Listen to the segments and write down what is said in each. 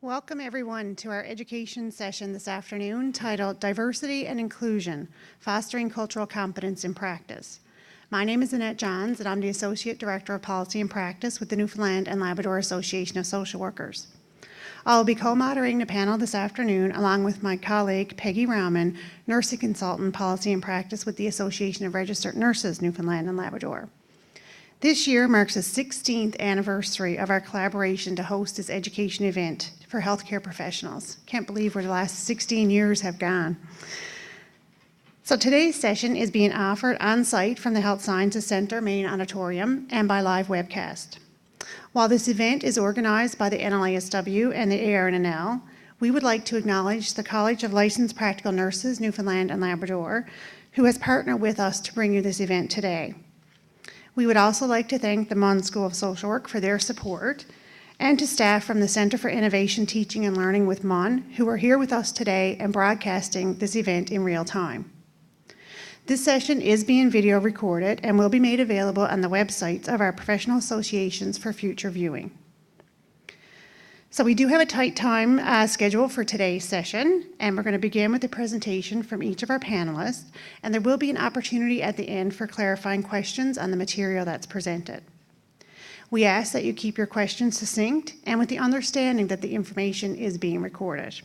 Welcome everyone to our education session this afternoon titled Diversity and Inclusion, Fostering Cultural Competence in Practice. My name is Annette Johns and I'm the Associate Director of Policy and Practice with the Newfoundland and Labrador Association of Social Workers. I'll be co-moderating the panel this afternoon along with my colleague Peggy Rauman, Nursing Consultant Policy and Practice with the Association of Registered Nurses, Newfoundland and Labrador. This year marks the 16th anniversary of our collaboration to host this education event for healthcare professionals. Can't believe where the last 16 years have gone. So today's session is being offered on site from the Health Sciences Centre main auditorium and by live webcast. While this event is organized by the NLASW and the ARNNL, we would like to acknowledge the College of Licensed Practical Nurses, Newfoundland and Labrador, who has partnered with us to bring you this event today. We would also like to thank the Munn School of Social Work for their support and to staff from the Centre for Innovation, Teaching and Learning with Munn, who are here with us today and broadcasting this event in real time. This session is being video recorded and will be made available on the websites of our professional associations for future viewing. So we do have a tight time schedule for today's session, and we're going to begin with a presentation from each of our panelists, and there will be an opportunity at the end for clarifying questions on the material that's presented. We ask that you keep your questions succinct and with the understanding that the information is being recorded.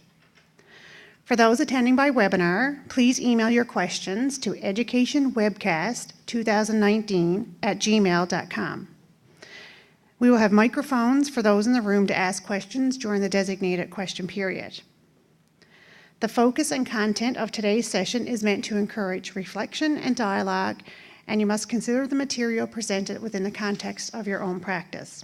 For those attending by webinar, please email your questions to educationwebcast2019@gmail.com. We will have microphones for those in the room to ask questions during the designated question period. The focus and content of today's session is meant to encourage reflection and dialogue, and you must consider the material presented within the context of your own practice.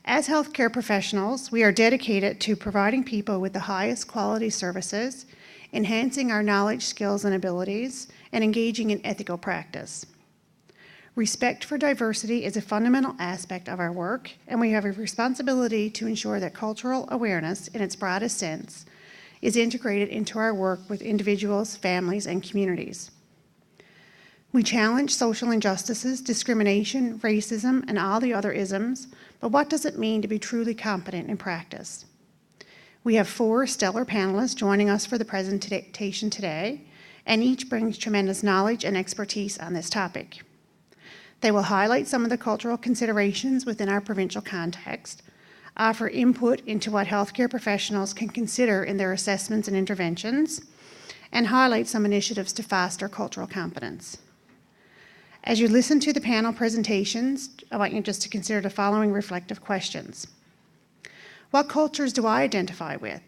As healthcare professionals, we are dedicated to providing people with the highest quality services, enhancing our knowledge, skills, and abilities, and engaging in ethical practice. Respect for diversity is a fundamental aspect of our work, and we have a responsibility to ensure that cultural awareness, in its broadest sense, is integrated into our work with individuals, families, and communities. We challenge social injustices, discrimination, racism, and all the other isms, but what does it mean to be truly competent in practice? We have 4 stellar panelists joining us for the presentation today, and each brings tremendous knowledge and expertise on this topic. They will highlight some of the cultural considerations within our provincial context, offer input into what healthcare professionals can consider in their assessments and interventions, and highlight some initiatives to foster cultural competence. As you listen to the panel presentations, I want you just to consider the following reflective questions. What cultures do I identify with?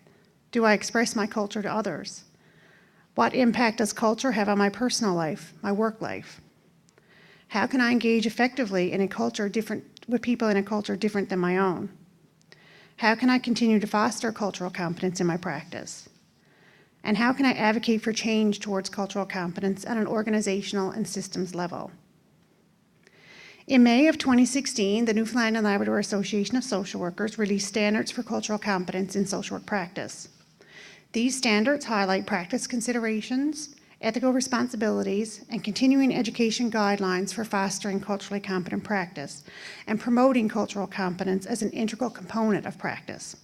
Do I express my culture to others? What impact does culture have on my personal life, my work life? How can I engage effectively in a culture with people in a culture different than my own? How can I continue to foster cultural competence in my practice? And how can I advocate for change towards cultural competence at an organizational and systems level? In May of 2016, the Newfoundland and Labrador Association of Social Workers released standards for cultural competence in social work practice. These standards highlight practice considerations, ethical responsibilities, and continuing education guidelines for fostering culturally competent practice and promoting cultural competence as an integral component of practice.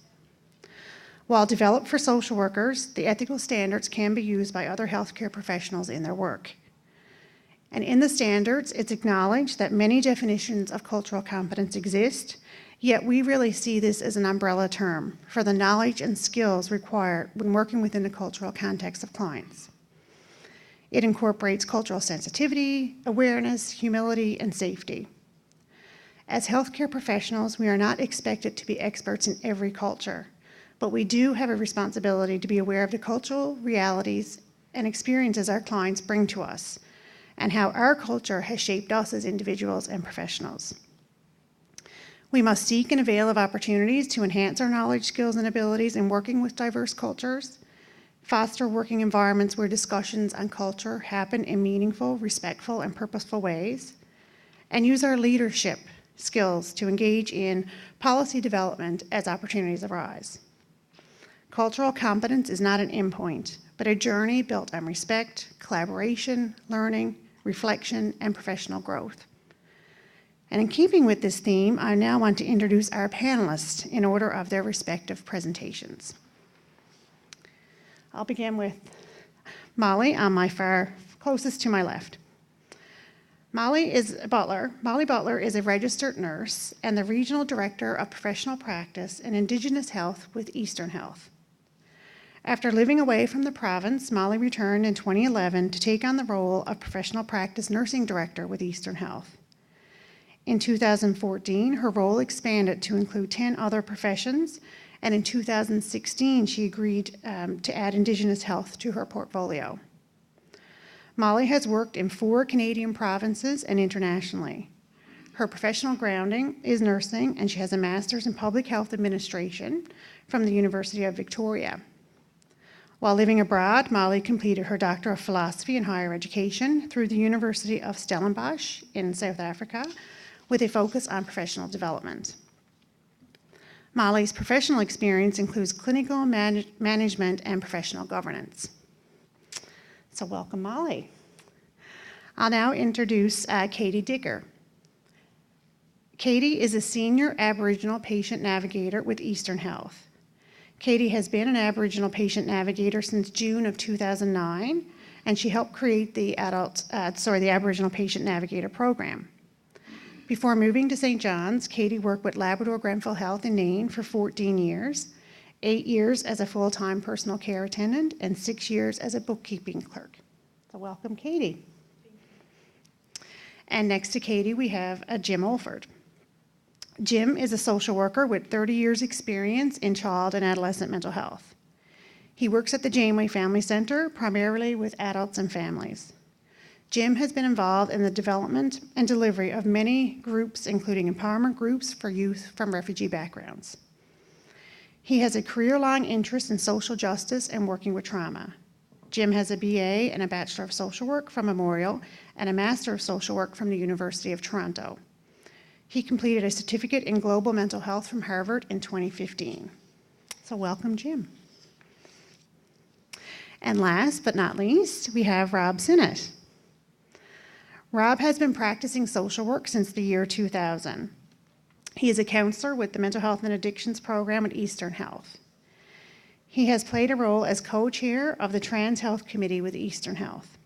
While developed for social workers, the ethical standards can be used by other healthcare professionals in their work. And in the standards, it's acknowledged that many definitions of cultural competence exist, yet we really see this as an umbrella term for the knowledge and skills required when working within the cultural context of clients. It incorporates cultural sensitivity, awareness, humility, and safety. As healthcare professionals, we are not expected to be experts in every culture, but we do have a responsibility to be aware of the cultural realities and experiences our clients bring to us, and how our culture has shaped us as individuals and professionals. We must seek and avail of opportunities to enhance our knowledge, skills, and abilities in working with diverse cultures, foster working environments where discussions on culture happen in meaningful, respectful, and purposeful ways, and use our leadership skills to engage in policy development as opportunities arise. Cultural competence is not an endpoint, but a journey built on respect, collaboration, learning, reflection, and professional growth. And in keeping with this theme, I now want to introduce our panelists in order of their respective presentations. I'll begin with Molly on my far closest to my left. Molly Butler is a registered nurse and the Regional Director of Professional Practice and Indigenous Health with Eastern Health. After living away from the province, Molly returned in 2011 to take on the role of Professional Practice Nursing Director with Eastern Health. In 2014, her role expanded to include 10 other professions, and in 2016, she agreed to add Indigenous Health to her portfolio. Molly has worked in 4 Canadian provinces and internationally. Her professional grounding is nursing, and she has a master's in public health administration from the University of Victoria. While living abroad, Molly completed her Doctor of Philosophy in Higher Education through the University of Stellenbosch in South Africa, with a focus on professional development. Molly's professional experience includes clinical management and professional governance. So welcome, Molly. I'll now introduce Katie Dicker. Katie is a senior Aboriginal patient navigator with Eastern Health. Katie has been an Aboriginal patient navigator since June of 2009, and she helped create the Aboriginal Patient Navigator program. Before moving to St. John's, Katie worked with Labrador Grenfell Health in Nain for 14 years, 8 years as a full-time personal care attendant, and 6 years as a bookkeeping clerk. So welcome, Katie. And next to Katie, we have Jim Olford. Jim is a social worker with 30 years experience in child and adolescent mental health. He works at the Janeway Family Centre, primarily with adults and families. Jim has been involved in the development and delivery of many groups, including empowerment groups for youth from refugee backgrounds. He has a career-long interest in social justice and working with trauma. Jim has a BA and a Bachelor of Social Work from Memorial and a Master of Social Work from the University of Toronto. He completed a certificate in global mental health from Harvard in 2015. So welcome, Jim. And last but not least, we have Rob Sinnott. Rob has been practicing social work since the year 2000. He is a counselor with the Mental Health and Addictions Program at Eastern Health. He has played a role as co-chair of the Trans Health Committee with Eastern Health.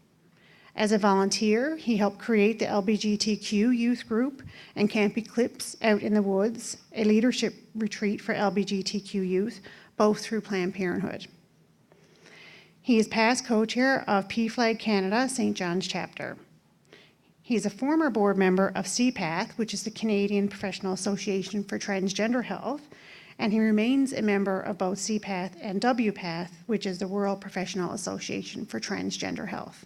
As a volunteer, he helped create the LGBTQ youth group and Camp Eclipse Out in the Woods, a leadership retreat for LGBTQ youth, both through Planned Parenthood. He is past co-chair of PFLAG Canada St. John's chapter. He is a former board member of CPATH, which is the Canadian Professional Association for Transgender Health, and he remains a member of both CPATH and WPATH, which is the World Professional Association for Transgender Health.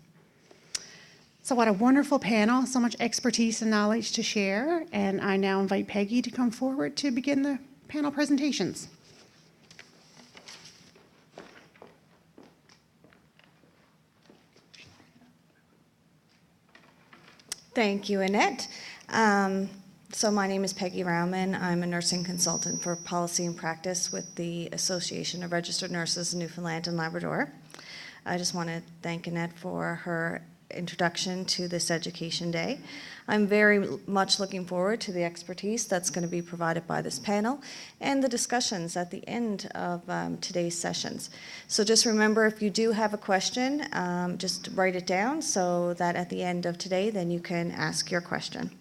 So what a wonderful panel, so much expertise and knowledge to share, and I now invite Peggy to come forward to begin the panel presentations. Thank you, Annette. So my name is Peggy Rauman. I'm a nursing consultant for policy and practice with the Association of Registered Nurses in Newfoundland and Labrador. I just want to thank Annette for her introduction to this Education Day. I'm very much looking forward to the expertise that's going to be provided by this panel and the discussions at the end of today's sessions. So just remember, if you do have a question, just write it down so that at the end of today, then you can ask your question.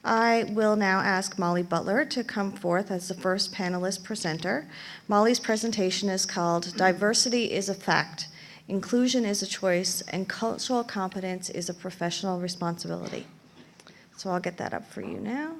I will now ask Molly Butler to come forth as the first panelist presenter. Molly's presentation is called Diversity is a Fact, Inclusion is a Choice, and Cultural Competence is a Professional Responsibility. So I'll get that up for you now.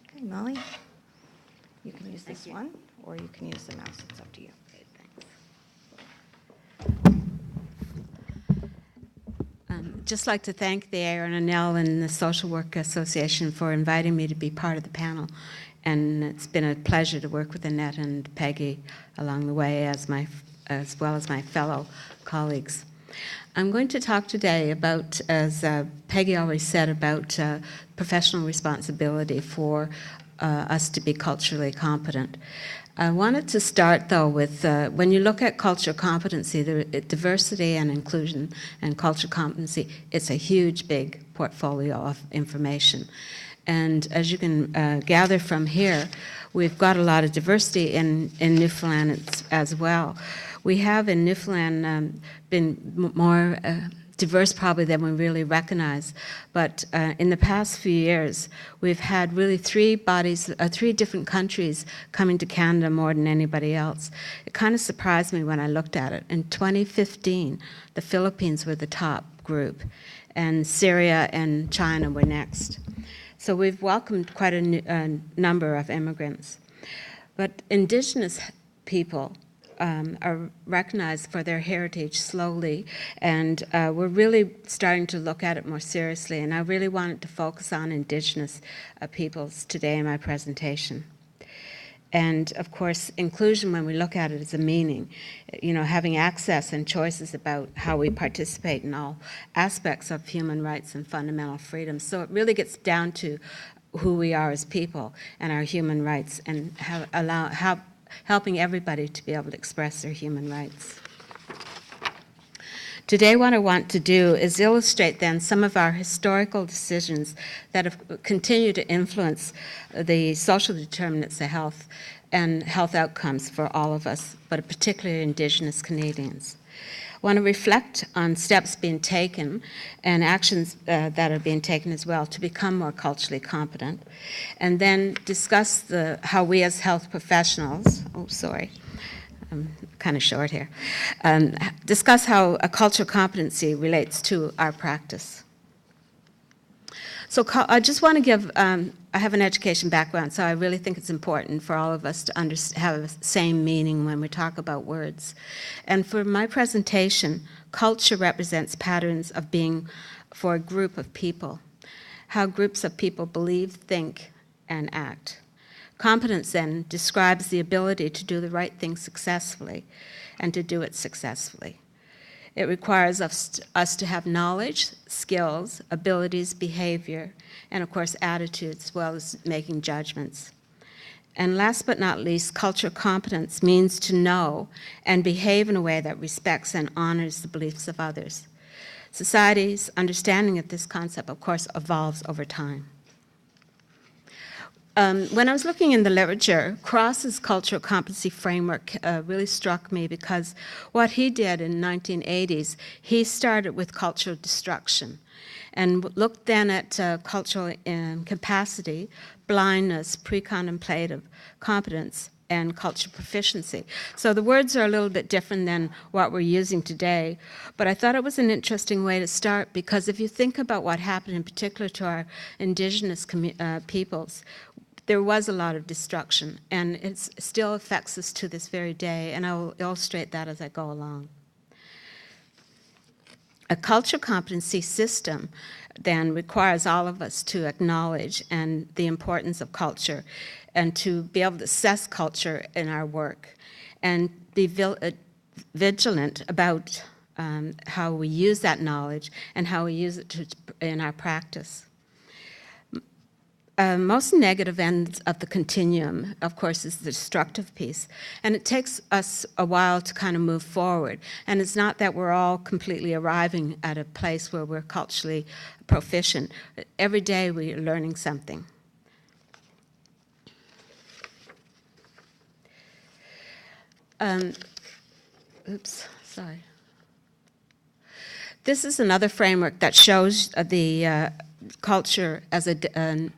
Okay, Molly, you can use this one, or you can use the mouse. It's up to you. Just like to thank the Aaron and Nell and the Social Work Association for inviting me to be part of the panel. And it's been a pleasure to work with Annette and Peggy along the way, as well as my fellow colleagues. I'm going to talk today about, as Peggy already said, about professional responsibility for us to be culturally competent. I wanted to start, though, with when you look at cultural competency, diversity and inclusion and cultural competency, it's a huge, big portfolio of information. And as you can gather from here, we've got a lot of diversity in Newfoundland as well. We have in Newfoundland been more diverse probably than we really recognize, but in the past few years, we've had really three different countries coming to Canada more than anybody else. It kind of surprised me when I looked at it. In 2015, the Philippines were the top group, and Syria and China were next. So we've welcomed quite a number of immigrants. But Indigenous people are recognized for their heritage slowly, and we're really starting to look at it more seriously. And I really wanted to focus on Indigenous peoples today in my presentation. And of course, inclusion, when we look at it, is a meaning. You know, having access and choices about how we participate in all aspects of human rights and fundamental freedoms. So it really gets down to who we are as people and our human rights, and helping everybody to be able to express their human rights. Today, what I want to do is illustrate then some of our historical decisions that have continued to influence the social determinants of health and health outcomes for all of us, but particularly Indigenous Canadians. I want to reflect on steps being taken and actions that are being taken as well to become more culturally competent, and then discuss how we as health professionals, I'm kind of short here, discuss how a cultural competency relates to our practice. So I just want to give, I have an education background, so I really think it's important for all of us to have the same meaning when we talk about words. And for my presentation, culture represents patterns of being for a group of people, how groups of people believe, think, and act. Competence then describes the ability to do the right thing successfully and to do it successfully. It requires us to have knowledge, skills, abilities, behavior, and of course attitudes, as well as making judgments. And last but not least, cultural competence means to know and behave in a way that respects and honors the beliefs of others. Society's understanding of this concept, of course, evolves over time. When I was looking in the literature, Cross's cultural competency framework really struck me, because what he did in the 1980s, he started with cultural destruction and looked then at cultural capacity, blindness, pre-contemplative competence, and cultural proficiency. So the words are a little bit different than what we're using today, but I thought it was an interesting way to start, because if you think about what happened in particular to our Indigenous peoples, there was a lot of destruction, and it still affects us to this very day, and I will illustrate that as I go along. A cultural competency system then requires all of us to acknowledge the importance of culture, and to be able to assess culture in our work, and be vigilant about how we use that knowledge and how we use it in our practice. Most negative ends of the continuum, of course, is the destructive piece. And it takes us a while to kind of move forward. And it's not that we're all completely arriving at a place where we're culturally proficient. Every day we are learning something. This is another framework that shows the culture as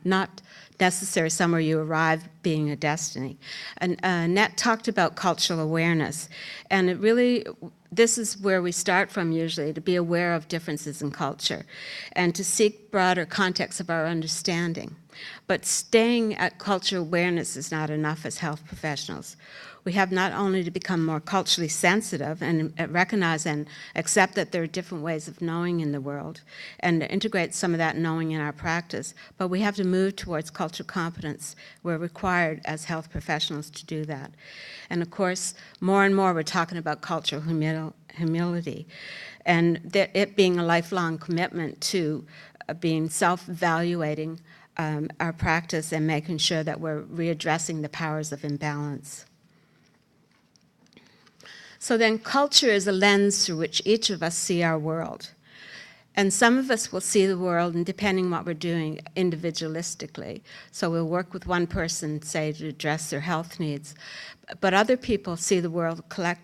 not necessary somewhere you arrive being a destiny. And Annette talked about cultural awareness, and it really, this is where we start from usually, to be aware of differences in culture and to seek broader context of our understanding. But staying at cultural awareness is not enough as health professionals. We have not only to become more culturally sensitive and recognize and accept that there are different ways of knowing in the world and integrate some of that knowing in our practice, but we have to move towards cultural competence. We're required as health professionals to do that. And of course, more and more we're talking about cultural humility. and it being a lifelong commitment to being self-evaluating our practice and making sure that we're readdressing the powers of imbalance. So then culture is a lens through which each of us see our world. And some of us will see the world, and depending on what we're doing, individualistically. So we'll work with one person, say, to address their health needs. But other people see the world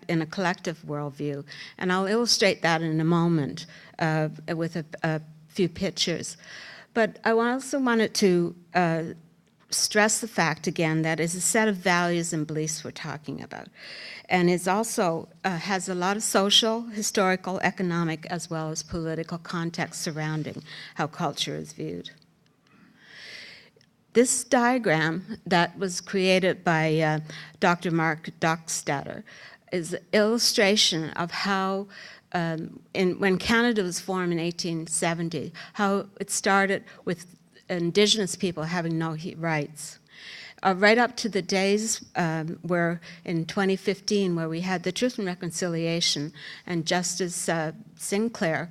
in a collective worldview. And I'll illustrate that in a moment with a few pictures. But I also wanted to stress the fact again that it's a set of values and beliefs we're talking about. And it also has a lot of social, historical, economic, as well as political context surrounding how culture is viewed. This diagram that was created by Dr. Mark Dockstader is an illustration of how, when Canada was formed in 1870, how it started with Indigenous people having no rights. Right up to the days where in 2015, where we had the Truth and Reconciliation, and Justice Sinclair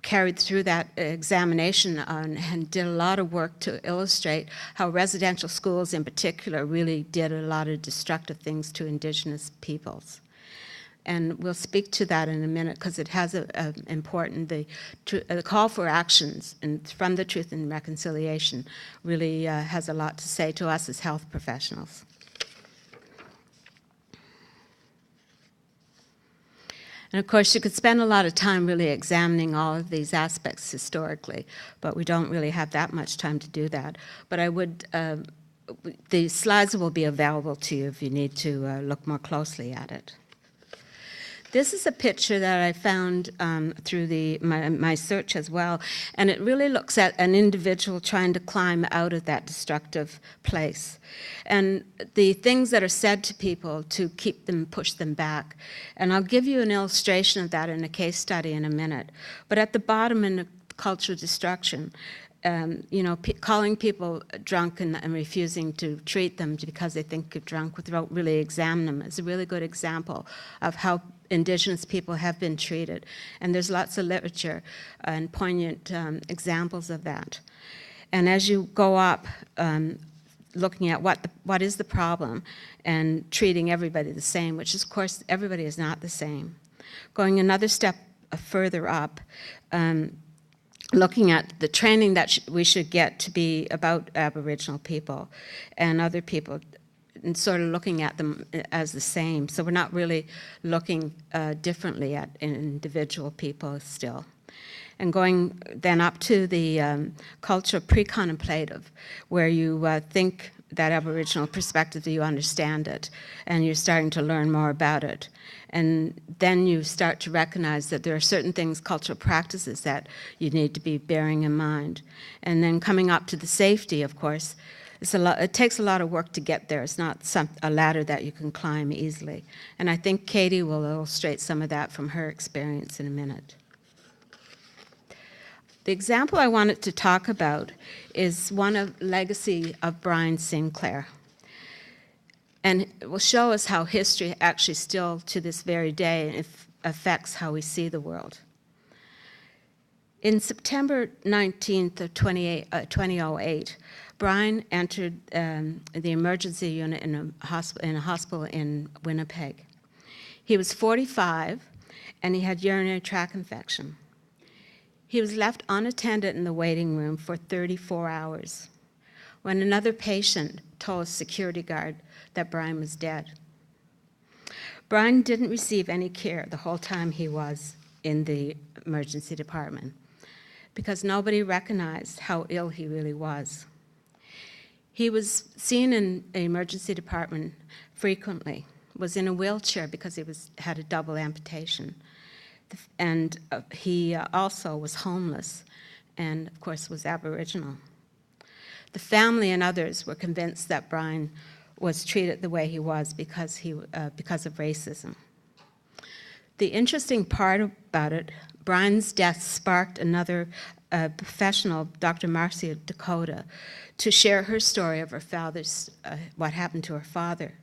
carried through that examination and did a lot of work to illustrate how residential schools in particular really did a lot of destructive things to Indigenous peoples. And we'll speak to that in a minute because it has the call for actions from the Truth and Reconciliation really has a lot to say to us as health professionals. And of course, you could spend a lot of time really examining all of these aspects historically, but we don't really have that much time to do that. But I would, the slides will be available to you if you need to look more closely at it. This is a picture that I found through my search as well, and it really looks at an individual trying to climb out of that destructive place. And the things that are said to people to keep them, push them back. And I'll give you an illustration of that in a case study in a minute. But at the bottom in the cultural destruction, calling people drunk and refusing to treat them because they think you're drunk without really examining them is a really good example of how Indigenous people have been treated. And there's lots of literature and poignant examples of that. And as you go up, looking at what is the problem and treating everybody the same, which is, of course, everybody is not the same. Going another step further up, looking at the training that we should get to be about Aboriginal people and other people, and sort of looking at them as the same. So we're not really looking differently at individual people still. And going then up to the culture pre-contemplative, where you think that Aboriginal perspective, you understand it, and you're starting to learn more about it. And then you start to recognize that there are certain things, cultural practices, that you need to be bearing in mind. And then coming up to the safety, of course, it takes a lot of work to get there. It's not a ladder that you can climb easily. And I think Katie will illustrate some of that from her experience in a minute. The example I wanted to talk about is one of legacy of Brian Sinclair. And it will show us how history actually still, to this very day, affects how we see the world. In September 19th of 2008, Brian entered the emergency unit in a hospital in Winnipeg. He was 45, and he had urinary tract infection. He was left unattended in the waiting room for 34 hours when another patient told a security guard that Brian was dead. Brian didn't receive any care the whole time he was in the emergency department because nobody recognized how ill he really was. He was seen in the emergency department frequently, was in a wheelchair because he had a double amputation. And he also was homeless and, of course, was Aboriginal. The family and others were convinced that Brian was treated the way he was because of racism. The interesting part about it, Brian's death sparked another professional, Dr. Marcia Dakota, to share her story of her father's, what happened to her father.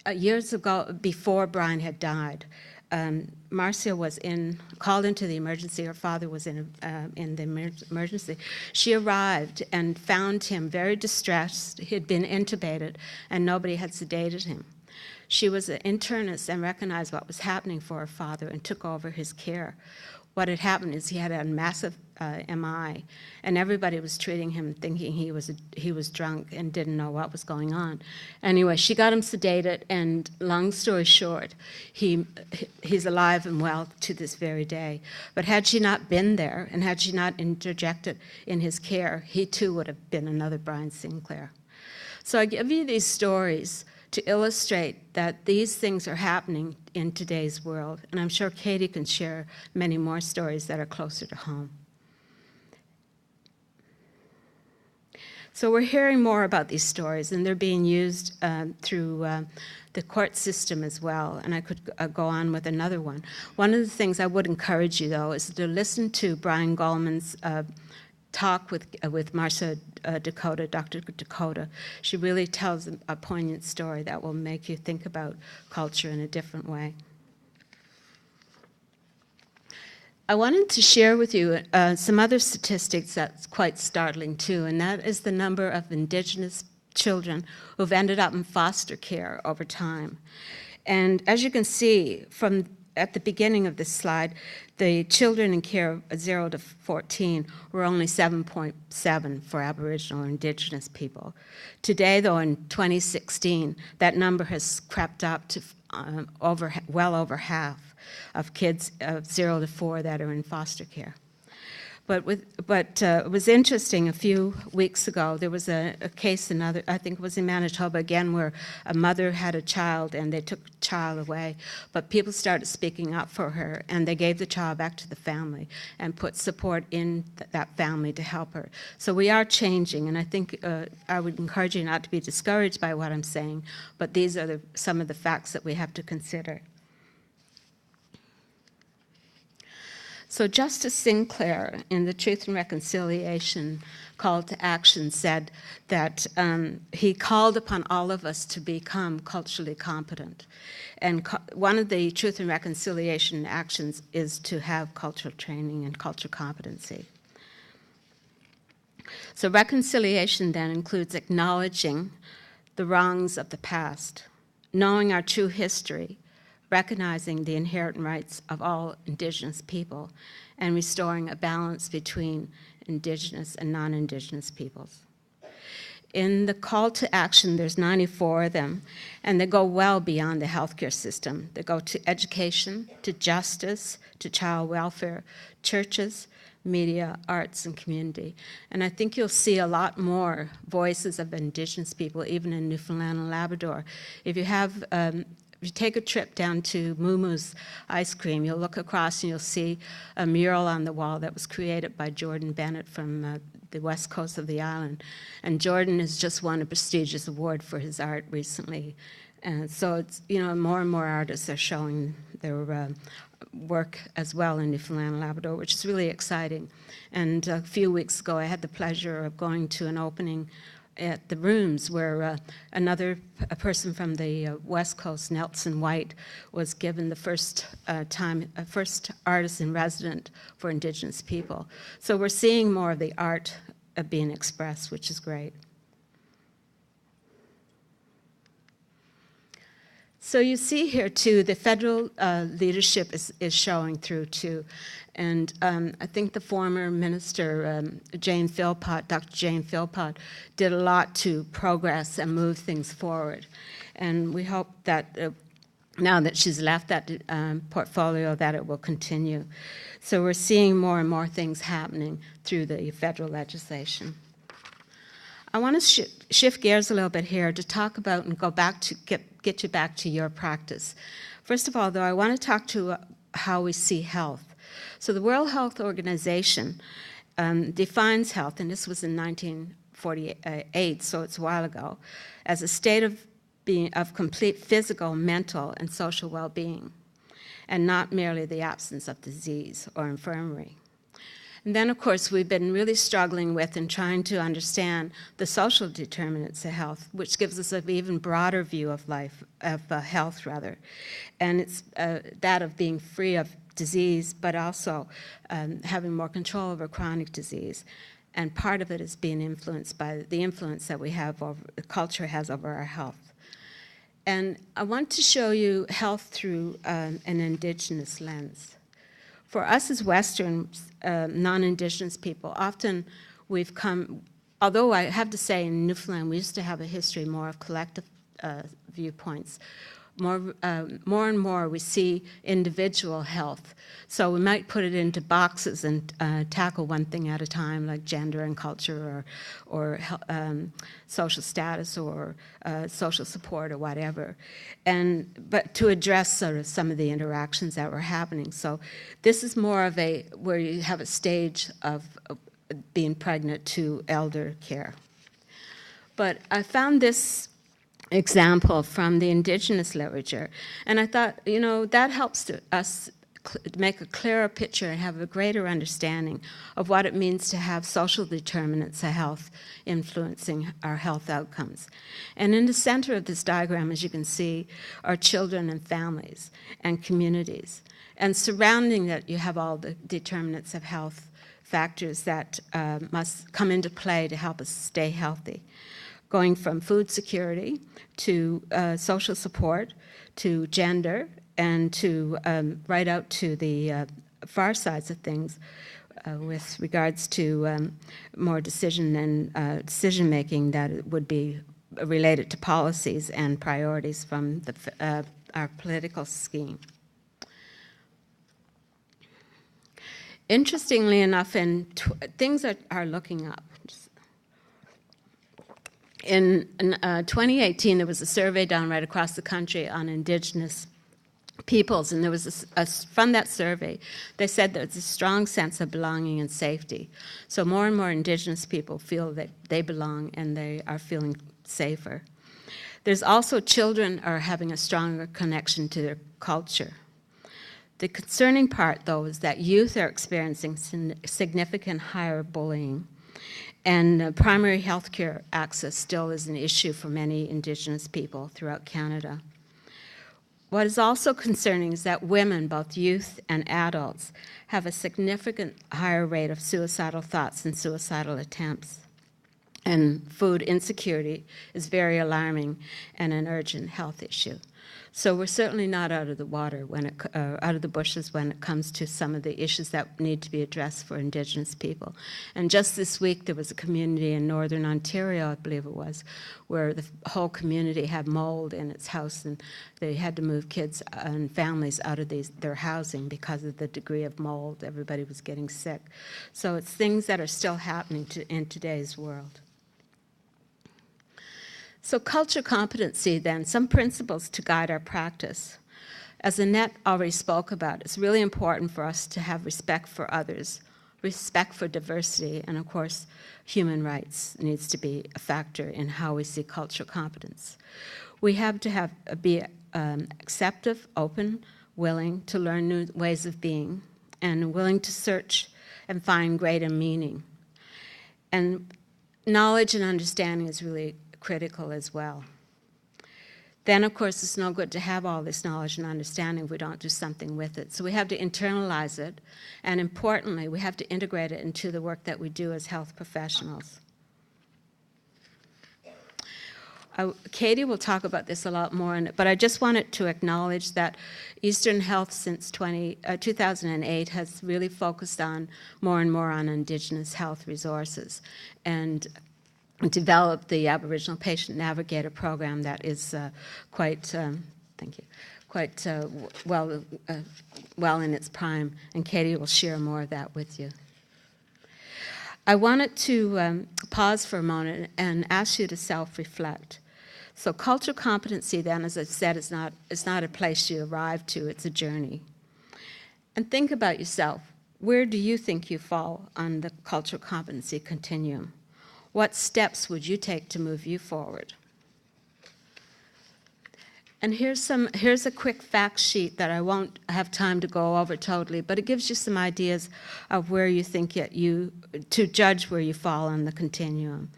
Years ago, before Brian had died, Marcia was called into the emergency. Her father was in the emergency. She arrived and found him very distressed. He had been intubated, and nobody had sedated him. She was an internist and recognized what was happening for her father and took over his care. What had happened is he had a massive MI, and everybody was treating him thinking he was drunk and didn't know what was going on. Anyway, she got him sedated, and long story short, he's alive and well to this very day. But had she not been there, and had she not interjected in his care, he too would have been another Brian Sinclair. So I give you these stories to illustrate that these things are happening in today's world. And I'm sure Katie can share many more stories that are closer to home. So we're hearing more about these stories, and they're being used through the court system as well. And I could go on with another one. One of the things I would encourage you, though, is to listen to Brian Goldman's talk with Marcia Dakota, Dr. Dakota. She really tells a poignant story that will make you think about culture in a different way. I wanted to share with you some other statistics that's quite startling too, and that is the number of Indigenous children who've ended up in foster care over time. And as you can see from at the beginning of this slide, the children in care of 0 to 14 were only 7.7 for Aboriginal or Indigenous people. Today, though, in 2016, that number has crept up to well over half of kids of 0 to 4 that are in foster care. But it was interesting. A few weeks ago, there was a case, I think it was in Manitoba again, where a mother had a child and they took the child away. But people started speaking up for her, and they gave the child back to the family and put support in that family to help her. So we are changing, and I think I would encourage you not to be discouraged by what I'm saying, but these are some of the facts that we have to consider. So Justice Sinclair, in the Truth and Reconciliation Call to Action, said that he called upon all of us to become culturally competent. And one of the Truth and Reconciliation actions is to have cultural training and cultural competency. So reconciliation then includes acknowledging the wrongs of the past, knowing our true history, recognizing the inherent rights of all Indigenous people, and restoring a balance between Indigenous and non-Indigenous peoples. In the call to action, there's 94 of them, and they go well beyond the healthcare system. They go to education, to justice, to child welfare, churches, media, arts, and community. And I think you'll see a lot more voices of Indigenous people, even in Newfoundland and Labrador. If you take a trip down to Moomoo's Ice Cream, you'll look across and you'll see a mural on the wall that was created by Jordan Bennett from the west coast of the island. And Jordan has just won a prestigious award for his art recently. And so it's, more and more artists are showing their work as well in Newfoundland and Labrador, which is really exciting. And a few weeks ago, I had the pleasure of going to an opening at the Rooms, where a person from the West Coast, Nelson White, was given the first artist in resident for Indigenous people. So we're seeing more of the art being expressed, which is great. So you see here, too, the federal leadership is showing through, too. And I think the former minister, Dr. Jane Philpott, did a lot to progress and move things forward. And we hope that now that she's left that portfolio, that it will continue. So we're seeing more and more things happening through the federal legislation. I want to shift gears a little bit here to talk about and go back to get you back to your practice. First of all, though, I want to talk to how we see health. So the World Health Organization defines health, and this was in 1948, so it's a while ago, as a state of complete physical, mental, and social well-being, and not merely the absence of disease or infirmity. And then, of course, we've been really struggling with and trying to understand the social determinants of health, which gives us an even broader view of life, of health, rather. And it's that of being free of disease, but also having more control over chronic disease. And part of it is being influenced by the influence that we have over, the culture has over our health. And I want to show you health through an Indigenous lens. For us as Western non-Indigenous people, often we've come, although I have to say in Newfoundland we used to have a history more of collective viewpoints. More and more we see individual health. So we might put it into boxes and tackle one thing at a time, like gender and culture or social status or social support or whatever. But to address sort of some of the interactions that were happening. So this is more of where you have a stage of being pregnant to elder care. But I found this example from the Indigenous literature, and I thought, that helps us make a clearer picture and have a greater understanding of what it means to have social determinants of health influencing our health outcomes. And in the center of this diagram, as you can see, are children and families and communities. And surrounding that, you have all the determinants of health factors that must come into play to help us stay healthy, going from food security to social support to gender and to right out to the far sides of things with regards to more decision making that would be related to policies and priorities from our political scheme. Interestingly enough, things are looking up. In 2018, there was a survey done right across the country on Indigenous peoples, and there was from that survey, they said there's a strong sense of belonging and safety. So more and more Indigenous people feel that they belong and they are feeling safer. There's also children are having a stronger connection to their culture. The concerning part, though, is that youth are experiencing significant higher bullying. And primary health care access still is an issue for many Indigenous people throughout Canada. What is also concerning is that women, both youth and adults, have a significant higher rate of suicidal thoughts and suicidal attempts. And food insecurity is very alarming and an urgent health issue. So we're certainly not out of the water out of the bushes when it comes to some of the issues that need to be addressed for Indigenous people. And just this week there was a community in Northern Ontario, I believe it was, where the whole community had mold in its house, and they had to move kids and families out of their housing because of the degree of mold. Everybody was getting sick. So it's things that are still happening in today's world. So culture competency, then, some principles to guide our practice. As Annette already spoke about, it's really important for us to have respect for others, respect for diversity, and of course, human rights needs to be a factor in how we see cultural competence. We have to be acceptive, open, willing to learn new ways of being, and willing to search and find greater meaning. And knowledge and understanding is really critical as well. Then, of course, it's no good to have all this knowledge and understanding if we don't do something with it. So we have to internalize it, and importantly, we have to integrate it into the work that we do as health professionals. Katie will talk about this a lot more, but I just wanted to acknowledge that Eastern Health since 2008 has really focused on more and more on Indigenous health resources, and developed the Aboriginal Patient Navigator program that is quite well in its prime, and Katie will share more of that with you. I wanted to pause for a moment and ask you to self-reflect. So cultural competency, then, as I said, is not a place you arrive to, it's a journey. And think about yourself. Where do you think you fall on the cultural competency continuum? What steps would you take to move you forward? And here's a quick fact sheet that I won't have time to go over totally, but it gives you some ideas of where you think to judge where you fall on the continuum.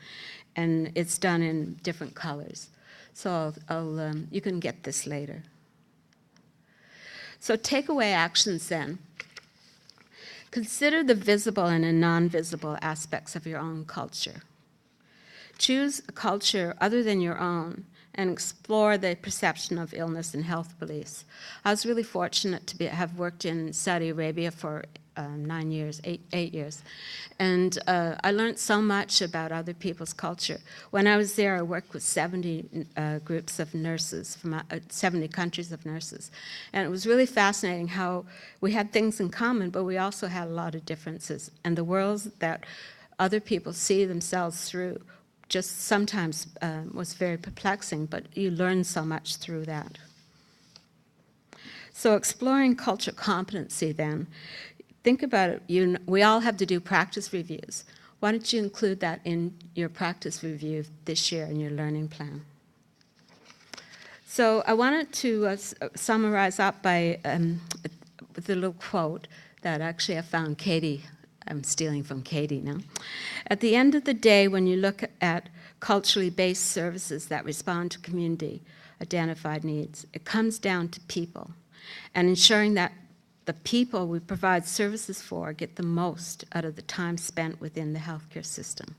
And it's done in different colors. So you can get this later. So takeaway actions then. Consider the visible and the non-visible aspects of your own culture. Choose a culture other than your own and explore the perception of illness and health beliefs. I was really fortunate to have worked in Saudi Arabia for 8 years. And I learned so much about other people's culture. When I was there, I worked with 70 groups of nurses from 70 countries of nurses. And it was really fascinating how we had things in common, but we also had a lot of differences. And the worlds that other people see themselves through just sometimes was very perplexing, but you learn so much through that. So exploring cultural competency then, think about it. We all have to do practice reviews. Why don't you include that in your practice review this year in your learning plan? So I wanted to summarize up by with a little quote that actually I found Katie. I'm stealing from Katie now. At the end of the day, when you look at culturally based services that respond to community identified needs, it comes down to people and ensuring that the people we provide services for get the most out of the time spent within the healthcare system.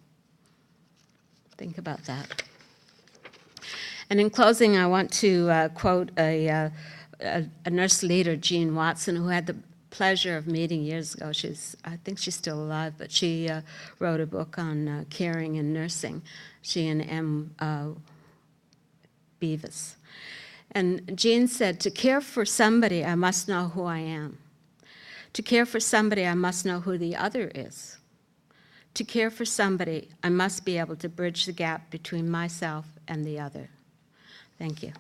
Think about that. And in closing, I want to quote a nurse leader, Jean Watson, who had the pleasure of meeting years ago. I think she's still alive, but she wrote a book on caring and nursing. She and M. Beavis. And Jean said, to care for somebody, I must know who I am. To care for somebody, I must know who the other is. To care for somebody, I must be able to bridge the gap between myself and the other. Thank you.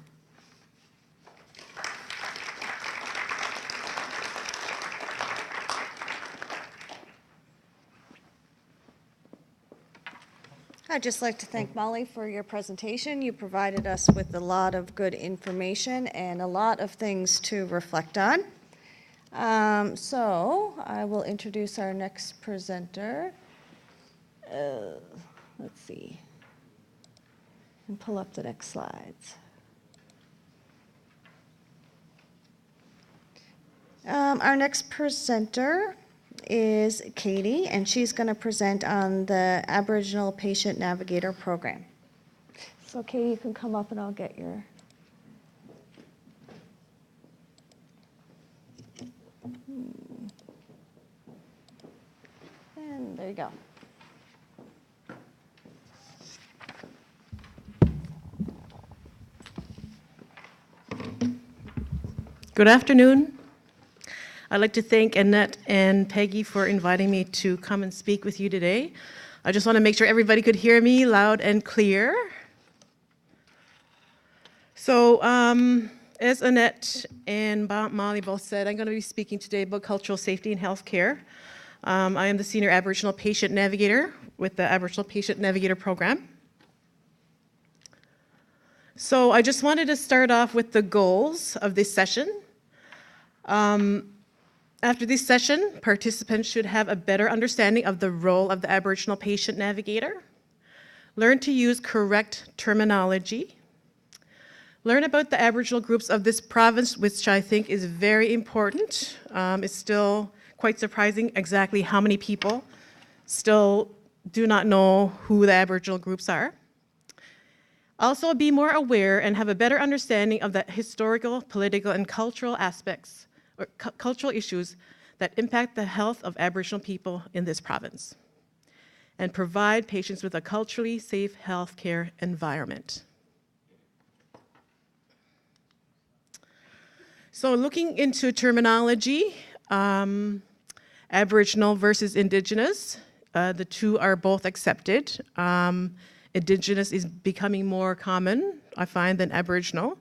I'd just like to thank Molly for your presentation. You provided us with a lot of good information and a lot of things to reflect on. So I will introduce our next presenter. Let's see. And pull up the next slides. Our next presenter is Katie, and she's going to present on the Aboriginal Patient Navigator Program. So Katie, you can come up and I'll get your... And there you go. Good afternoon. I'd like to thank Annette and Peggy for inviting me to come and speak with you today. I just want to make sure everybody could hear me loud and clear. So, as Annette and Molly both said, I'm going to be speaking today about cultural safety in healthcare. I am the Senior Aboriginal Patient Navigator with the Aboriginal Patient Navigator Program. So I just wanted to start off with the goals of this session. After this session, participants should have a better understanding of the role of the Aboriginal Patient Navigator, learn to use correct terminology, learn about the Aboriginal groups of this province, which I think is very important. It's still quite surprising exactly how many people still do not know who the Aboriginal groups are. Also, be more aware and have a better understanding of the historical, political, and cultural aspects or cultural issues that impact the health of Aboriginal people in this province, and provide patients with a culturally safe healthcare environment. So looking into terminology, Aboriginal versus Indigenous, the two are both accepted. Indigenous is becoming more common, I find, than Aboriginal.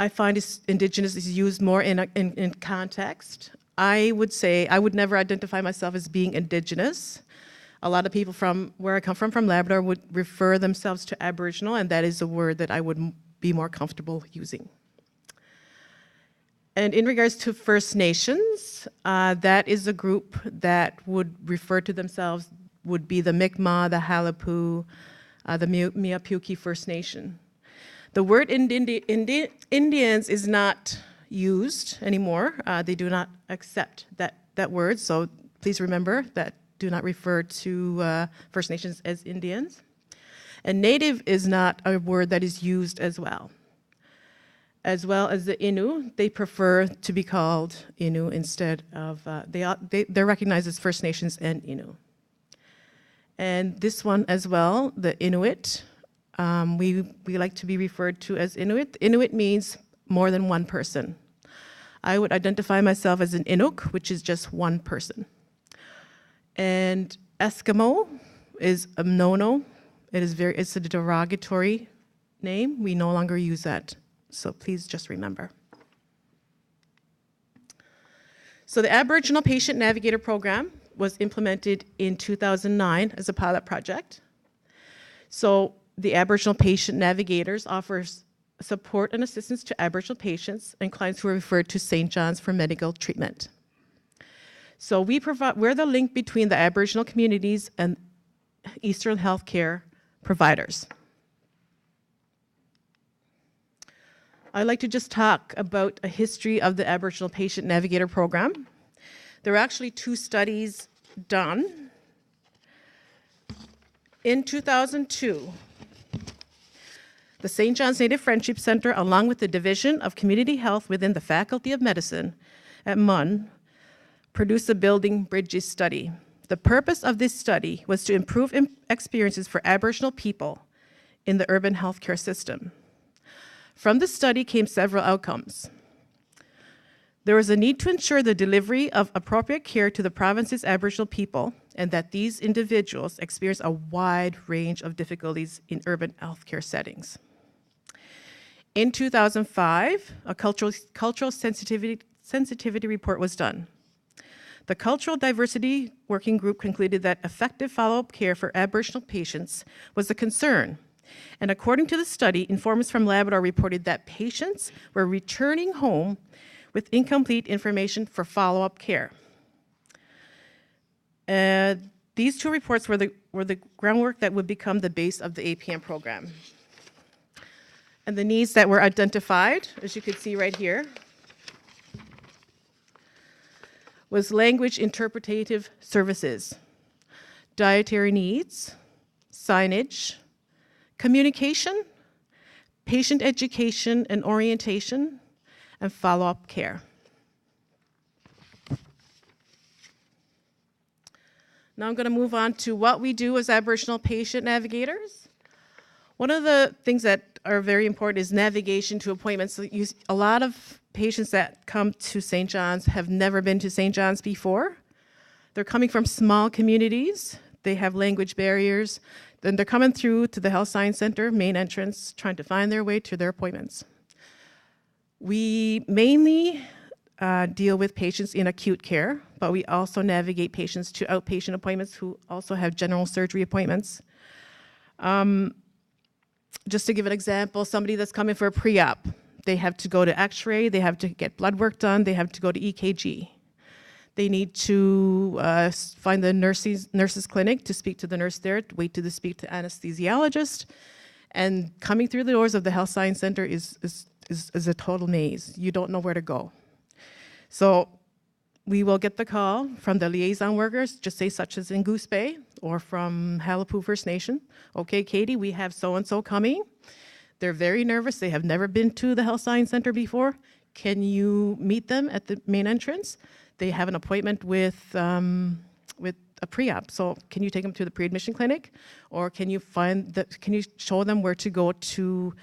I find Indigenous is used more in context. I would say I would never identify myself as being Indigenous. A lot of people from where I come from Labrador, would refer themselves to Aboriginal, and that is a word that I would be more comfortable using. And in regards to First Nations, that is a group that would refer to themselves, would be the Mi'kmaq, the Halapu, the Miapuki First Nation. The word Indians is not used anymore. They do not accept that word, so please remember that do not refer to First Nations as Indians. And Native is not a word that is used as well. As well as the Innu, they prefer to be called Innu instead of, they're recognized as First Nations and Innu. And this one as well, the Inuit, we like to be referred to as Inuit. Inuit means more than one person. I would identify myself as an Inuk, which is just one person. And Eskimo is a no-no. It's a derogatory name. We no longer use that. So please just remember. So the Aboriginal Patient Navigator Program was implemented in 2009 as a pilot project. So the Aboriginal Patient Navigators offers support and assistance to Aboriginal patients and clients who are referred to St. John's for medical treatment. So we're the link between the Aboriginal communities and Eastern healthcare providers. I'd like to just talk about a history of the Aboriginal Patient Navigator Program. There were actually 2 studies done. In 2002, the St. John's Native Friendship Centre, along with the Division of Community Health within the Faculty of Medicine at MUN, produced a Building Bridges study. The purpose of this study was to improve experiences for Aboriginal people in the urban healthcare system. From the study came several outcomes. There was a need to ensure the delivery of appropriate care to the province's Aboriginal people, and that these individuals experience a wide range of difficulties in urban healthcare settings. In 2005, a cultural sensitivity report was done. The Cultural Diversity Working Group concluded that effective follow-up care for Aboriginal patients was a concern. And according to the study, informants from Labrador reported that patients were returning home with incomplete information for follow-up care. These 2 reports were the groundwork that would become the base of the APN program. And the needs that were identified, as you can see right here, was language interpretative services, dietary needs, signage, communication, patient education and orientation, and follow-up care. Now I'm going to move on to what we do as Aboriginal patient navigators. One of the things that are very important is navigation to appointments. So a lot of patients that come to St. John's have never been to St. John's before. They're coming from small communities. They have language barriers. Then they're coming through to the Health Science Center, main entrance, trying to find their way to their appointments. We mainly deal with patients in acute care, but we also navigate patients to outpatient appointments who also have general surgery appointments. Just to give an example, somebody that's coming for a pre-op, they have to go to X-ray, they have to get blood work done, they have to go to EKG. They need to find the nurse's clinic to speak to the nurse there, wait to speak to anesthesiologist, and coming through the doors of the Health Science Center is a total maze. You don't know where to go. So we will get the call from the liaison workers, just say such as in Goose Bay or from Halapu First Nation. Okay, Katie, we have so-and-so coming. They're very nervous. They have never been to the Health Science Center before. Can you meet them at the main entrance? They have an appointment with a pre-op. So can you take them to the pre-admission clinic, or can you show them where to go to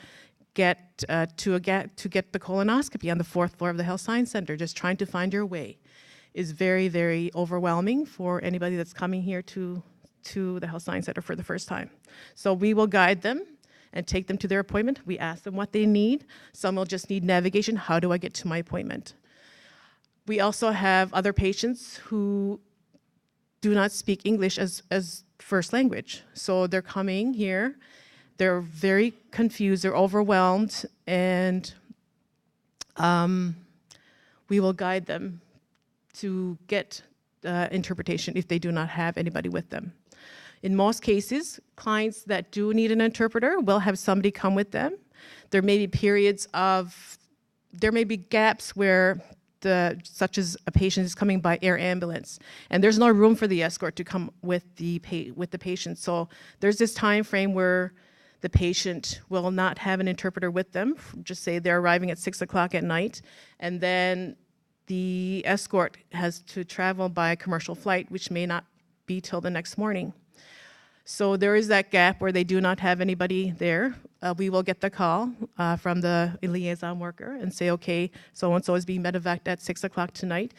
get the colonoscopy on the 4th floor of the Health Science Center? Just trying to find your way is very, very overwhelming for anybody that's coming here to the Health Science Center for the first time. So we will guide them and take them to their appointment. We ask them what they need. Some will just need navigation. How do I get to my appointment? We also have other patients who do not speak English as first language. So they're coming here, they're very confused, they're overwhelmed, and we will guide them to get interpretation if they do not have anybody with them. In most cases, clients that do need an interpreter will have somebody come with them. There may be there may be gaps where such as a patient is coming by air ambulance, and there's no room for the escort to come with the patient. So there's this time frame where the patient will not have an interpreter with them. Just say they're arriving at 6 o'clock at night, and then the escort has to travel by commercial flight, which may not be till the next morning. So there is that gap where they do not have anybody there. We will get the call from the liaison worker and say, okay, so-and-so is being medevaced at 6 o'clock tonight.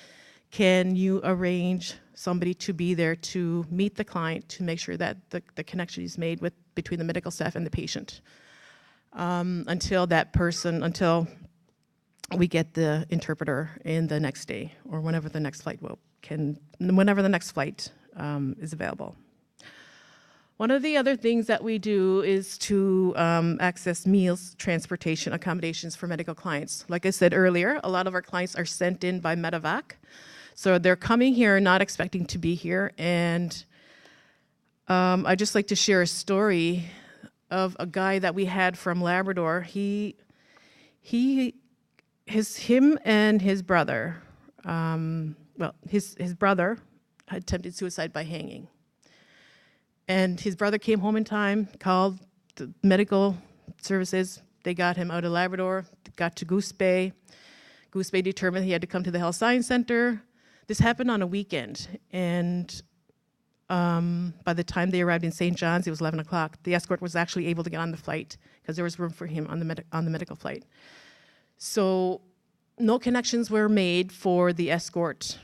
Can you arrange somebody to be there to meet the client to make sure that the connection is made between the medical staff and the patient until we get the interpreter in the next day or whenever the next flight is available. One of the other things that we do is to access meals, transportation, accommodations for medical clients. Like I said earlier, a lot of our clients are sent in by medevac. So they're coming here not expecting to be here. And I'd just like to share a story of a guy that we had from Labrador. Him and his brother, his brother attempted suicide by hanging. And his brother came home in time, called the medical services. They got him out of Labrador, got to Goose Bay. Goose Bay determined he had to come to the Health Science Center. This happened on a weekend. And by the time they arrived in St. John's, it was 11 o'clock. The escort was actually able to get on the flight because there was room for him on the medical flight. So no connections were made for the escort,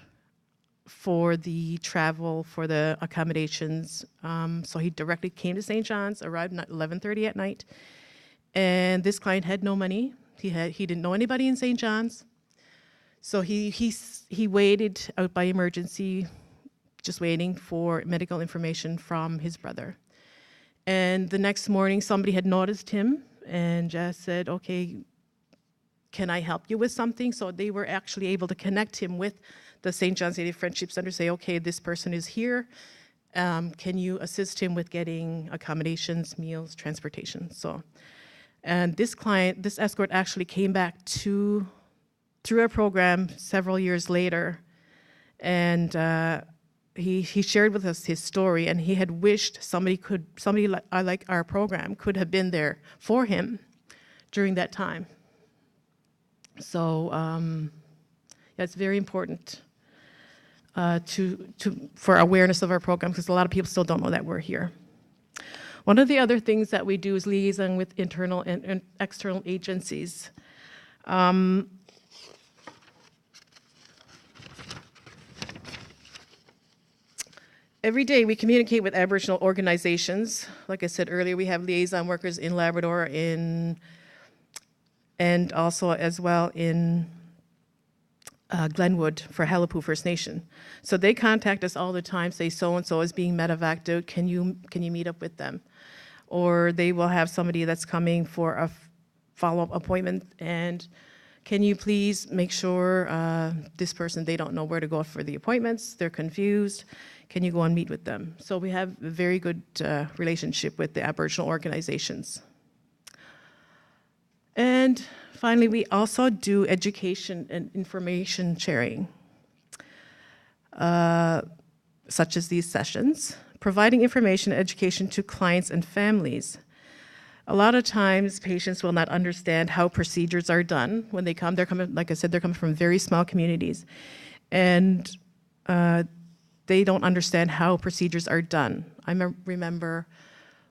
for the travel, for the accommodations. So he directly came to St. John's, arrived at 11:30 at night. And this client had no money. He didn't know anybody in St. John's. So he waited out by emergency, just waiting for medical information from his brother. And the next morning, somebody had noticed him and just said, okay, can I help you with something? So they were actually able to connect him with the St. John's Native Friendship Center, say, okay, this person is here. Can you assist him with getting accommodations, meals, transportation? And this escort actually came back through our program several years later, and he shared with us his story, and he had wished somebody like our program could have been there for him during that time. So it's very important for awareness of our program, because a lot of people still don't know that we're here. One of the other things that we do is liaison with internal and external agencies. Every day we communicate with Aboriginal organizations. Like I said earlier, we have liaison workers in Labrador and also as well in Glenwood for Halapu First Nation. So they contact us all the time, say so-and-so is being medevaced out, can you meet up with them? Or they will have somebody that's coming for a follow-up appointment, and can you please make sure this person, they don't know where to go for the appointments, they're confused, can you go and meet with them? So we have a very good relationship with the Aboriginal organizations. And finally, we also do education and information sharing, such as these sessions, providing information and education to clients and families. A lot of times, patients will not understand how procedures are done when they come. They're coming, like I said, they're coming from very small communities, and they don't understand how procedures are done. I remember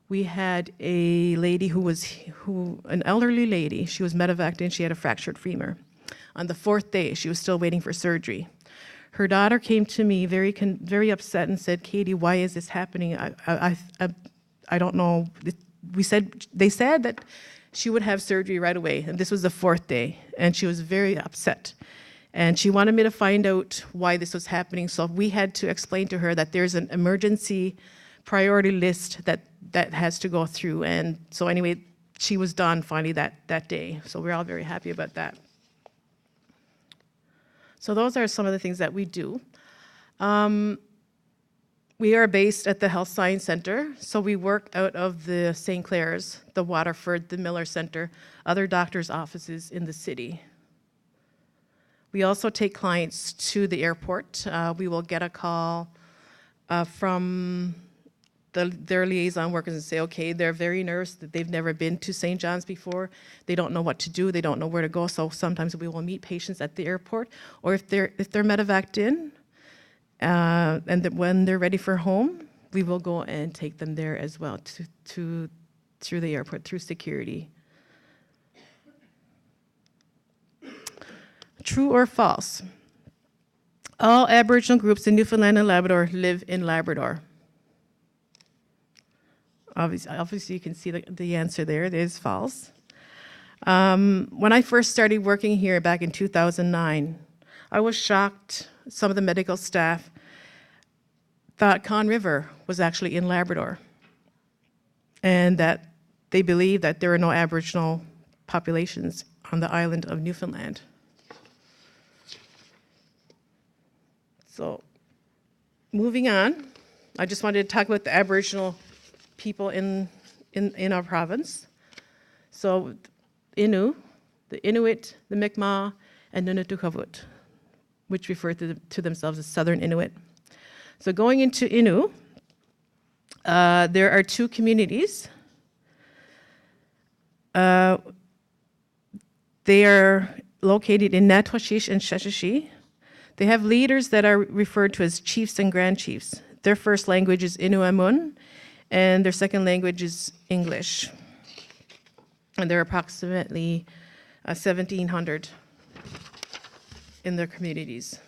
we had a lady an elderly lady, she was medevaced and she had a fractured femur. On the 4th day, she was still waiting for surgery. Her daughter came to me very upset and said, Katie, why is this happening? I don't know. They said that she would have surgery right away, and this was the 4th day, and she was very upset. And she wanted me to find out why this was happening, so we had to explain to her that there's an emergency priority list that has to go through. And so anyway, she was done finally that day. So we're all very happy about that. So those are some of the things that we do. We are based at the Health Science Center, so we work out of the St. Clair's, the Waterford, the Miller Center, other doctors' offices in the city. We also take clients to the airport. We will get a call from their liaison workers and say, okay, they're very nervous that they've never been to St. John's before. They don't know what to do. They don't know where to go. So sometimes we will meet patients at the airport, or if they're medevaced in, and when they're ready for home, we will go and take them there as well through the airport, through security. True or false? All Aboriginal groups in Newfoundland and Labrador live in Labrador. Obviously you can see the answer there. It is false. When I first started working here back in 2009, I was shocked. Some of the medical staff thought Conn River was actually in Labrador, and that they believed that there are no Aboriginal populations on the island of Newfoundland. So, moving on, I just wanted to talk about the Aboriginal people in our province. So, Innu, the Inuit, the Mi'kmaq, and Nunatuqavut, which refer to themselves as Southern Inuit. So going into Innu, there are two communities. They are located in Natwashish and Sheshashi. They have leaders that are referred to as chiefs and grand chiefs. Their first language is Inuamun, and their second language is English. And there are approximately 1,700 in their communities.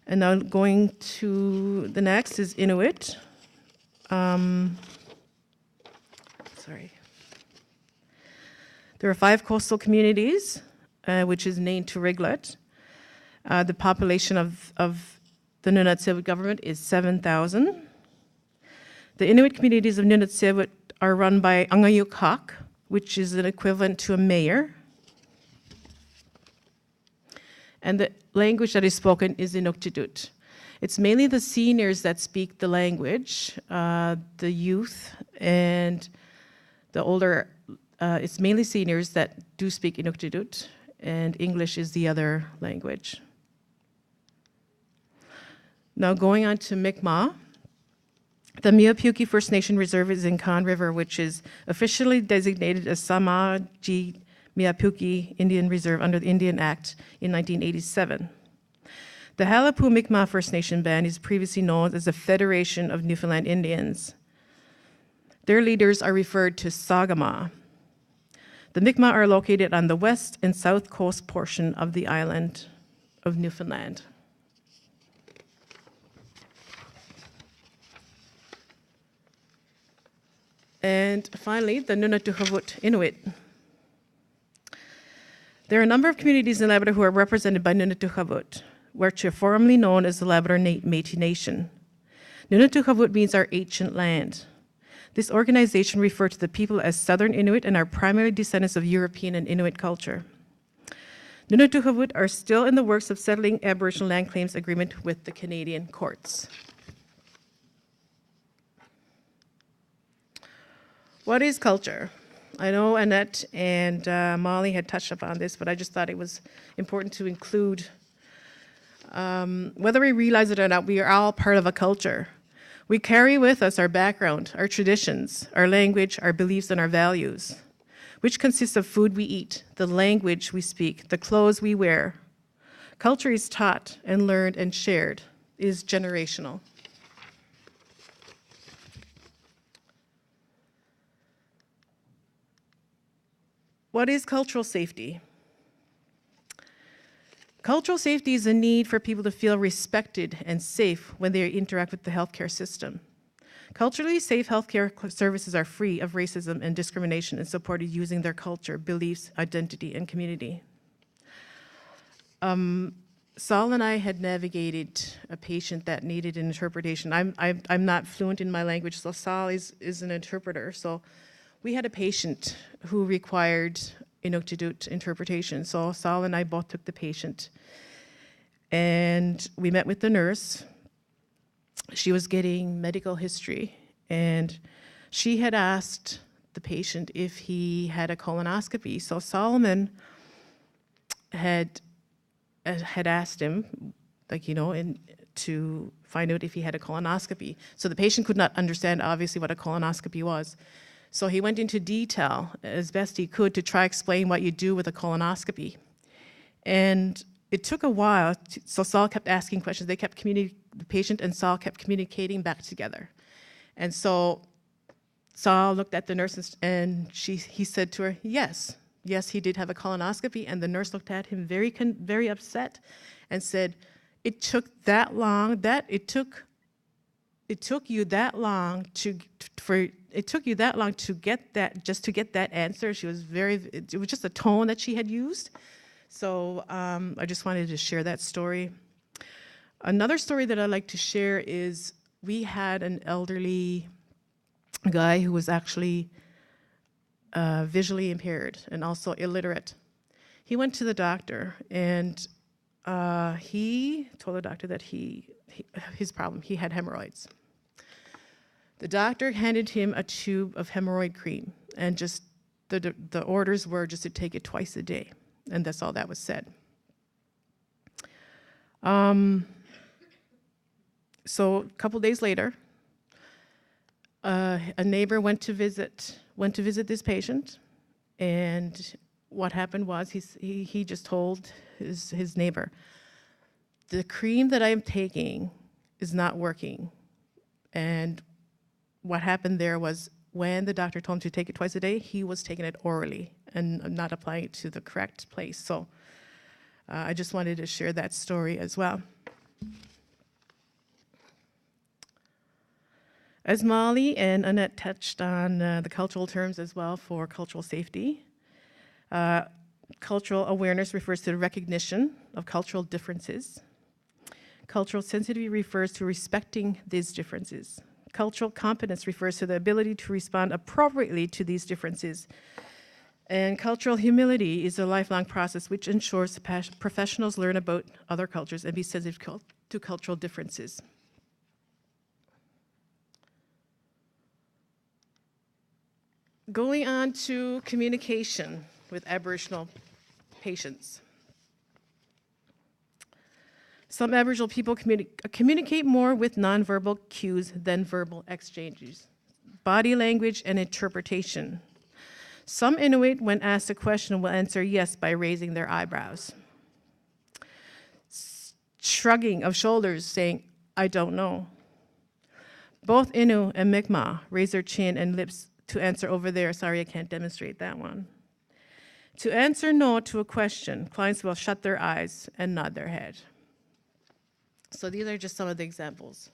And now going to the next is Inuit. Sorry. There are 5 coastal communities, which is named to Riglet. The population of the Nunavut government is 7,000. The Inuit communities of Nunavut are run by Angayuk, which is an equivalent to a mayor. And the language that is spoken is Inuktitut. It's mainly the seniors that speak the language, the youth and the older. It's mainly seniors that do speak Inuktitut, and English is the other language. Now going on to Mi'kmaq. The Miapuki First Nation Reserve is in Conn River, which is officially designated as Samaji Miapuki Indian Reserve under the Indian Act in 1987. The Halapu Mi'kmaq First Nation Band is previously known as the Federation of Newfoundland Indians. Their leaders are referred to Sagama. The Mi'kmaq are located on the west and south coast portion of the island of Newfoundland. And finally, the Nunatuqavut Inuit. There are a number of communities in Labrador who are represented by Nunatuqavut, which are formerly known as the Labrador Métis Nation. Nunatuqavut means our ancient land. This organization refers to the people as Southern Inuit and are primarily descendants of European and Inuit culture. Nunatuqavut are still in the works of settling Aboriginal land claims agreement with the Canadian courts. What is culture? I know Annette and Molly had touched upon this, but I just thought it was important to include, whether we realize it or not, we are all part of a culture. We carry with us our background, our traditions, our language, our beliefs, and our values, which consists of food we eat, the language we speak, the clothes we wear. Culture is taught and learned and shared. It is generational. What is cultural safety? Cultural safety is a need for people to feel respected and safe when they interact with the healthcare system. Culturally safe healthcare services are free of racism and discrimination and supported using their culture, beliefs, identity, and community. Saul and I had navigated a patient that needed an interpretation. I'm not fluent in my language, so Saul is an interpreter. So we had a patient who required, to do interpretation. So Saul and I both took the patient, and we met with the nurse. She was getting medical history, and she had asked the patient if he had a colonoscopy. So Solomon had asked him, to find out if he had a colonoscopy. So the patient could not understand, obviously, what a colonoscopy was. So he went into detail as best he could to try explain what you do with a colonoscopy. And it took a while, so Saul kept asking questions. The patient and Saul kept communicating back together. And so Saul looked at the nurse, and he said to her, yes, he did have a colonoscopy. And the nurse looked at him very upset and said, it took you that long to get that answer. It was just a tone that she had used. So I just wanted to share that story. Another story that I'd like to share is we had an elderly guy who was actually visually impaired and also illiterate. He went to the doctor, and he told the doctor that his problem, he had hemorrhoids. The doctor handed him a tube of hemorrhoid cream, and just the orders were just to take it twice a day, and that's all that was said. So a couple days later, a neighbor went to visit this patient, and what happened was he just told his neighbor, the cream that I am taking is not working. And what happened there was when the doctor told him to take it twice a day, he was taking it orally and not applying it to the correct place. So I just wanted to share that story as well. As Molly and Annette touched on the cultural terms as well for cultural safety, cultural awareness refers to the recognition of cultural differences. Cultural sensitivity refers to respecting these differences. Cultural competence refers to the ability to respond appropriately to these differences. And cultural humility is a lifelong process which ensures professionals learn about other cultures and be sensitive to cultural differences. Going on to communication with Aboriginal patients. Some Aboriginal people communicate more with nonverbal cues than verbal exchanges, body language and interpretation. Some Inuit, when asked a question, will answer yes by raising their eyebrows. Shrugging of shoulders, saying, I don't know. Both Innu and Mi'kmaq raise their chin and lips to answer over there. Sorry, I can't demonstrate that one. To answer no to a question, clients will shut their eyes and nod their head. So these are just some of the examples.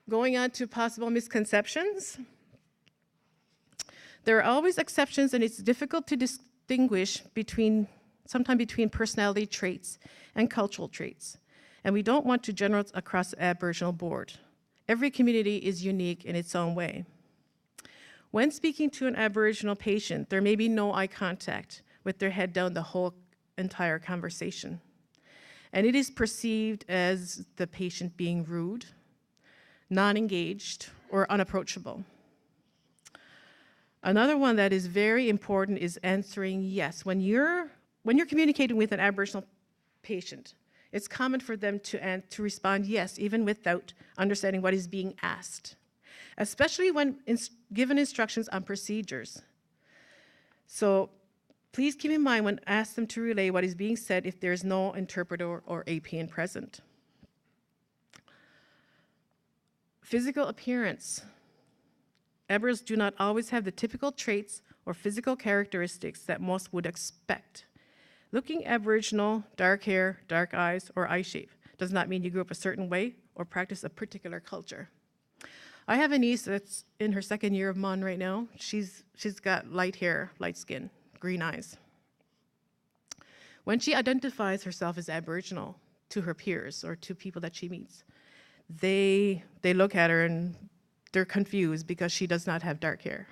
Going on to possible misconceptions. There are always exceptions, and it's difficult to distinguish sometimes between personality traits and cultural traits. And we don't want to generalize across the Aboriginal board. Every community is unique in its own way. When speaking to an Aboriginal patient, there may be no eye contact with their head down the whole entire conversation. And it is perceived as the patient being rude, non-engaged, or unapproachable. Another one that is very important is answering yes. When you're communicating with an Aboriginal patient, it's common for them to respond yes, even without understanding what is being asked, especially when given instructions on procedures. So please keep in mind when ask them to relay what is being said if there is no interpreter or APN present. Physical appearance. Aboriginals do not always have the typical traits or physical characteristics that most would expect. Looking Aboriginal, dark hair, dark eyes, or eye shape does not mean you grew up a certain way or practice a particular culture. I have a niece that's in her second year of MUN right now. She's got light hair, light skin, green eyes. When she identifies herself as Aboriginal to her peers or to people that she meets, they look at her and they're confused because she does not have dark hair.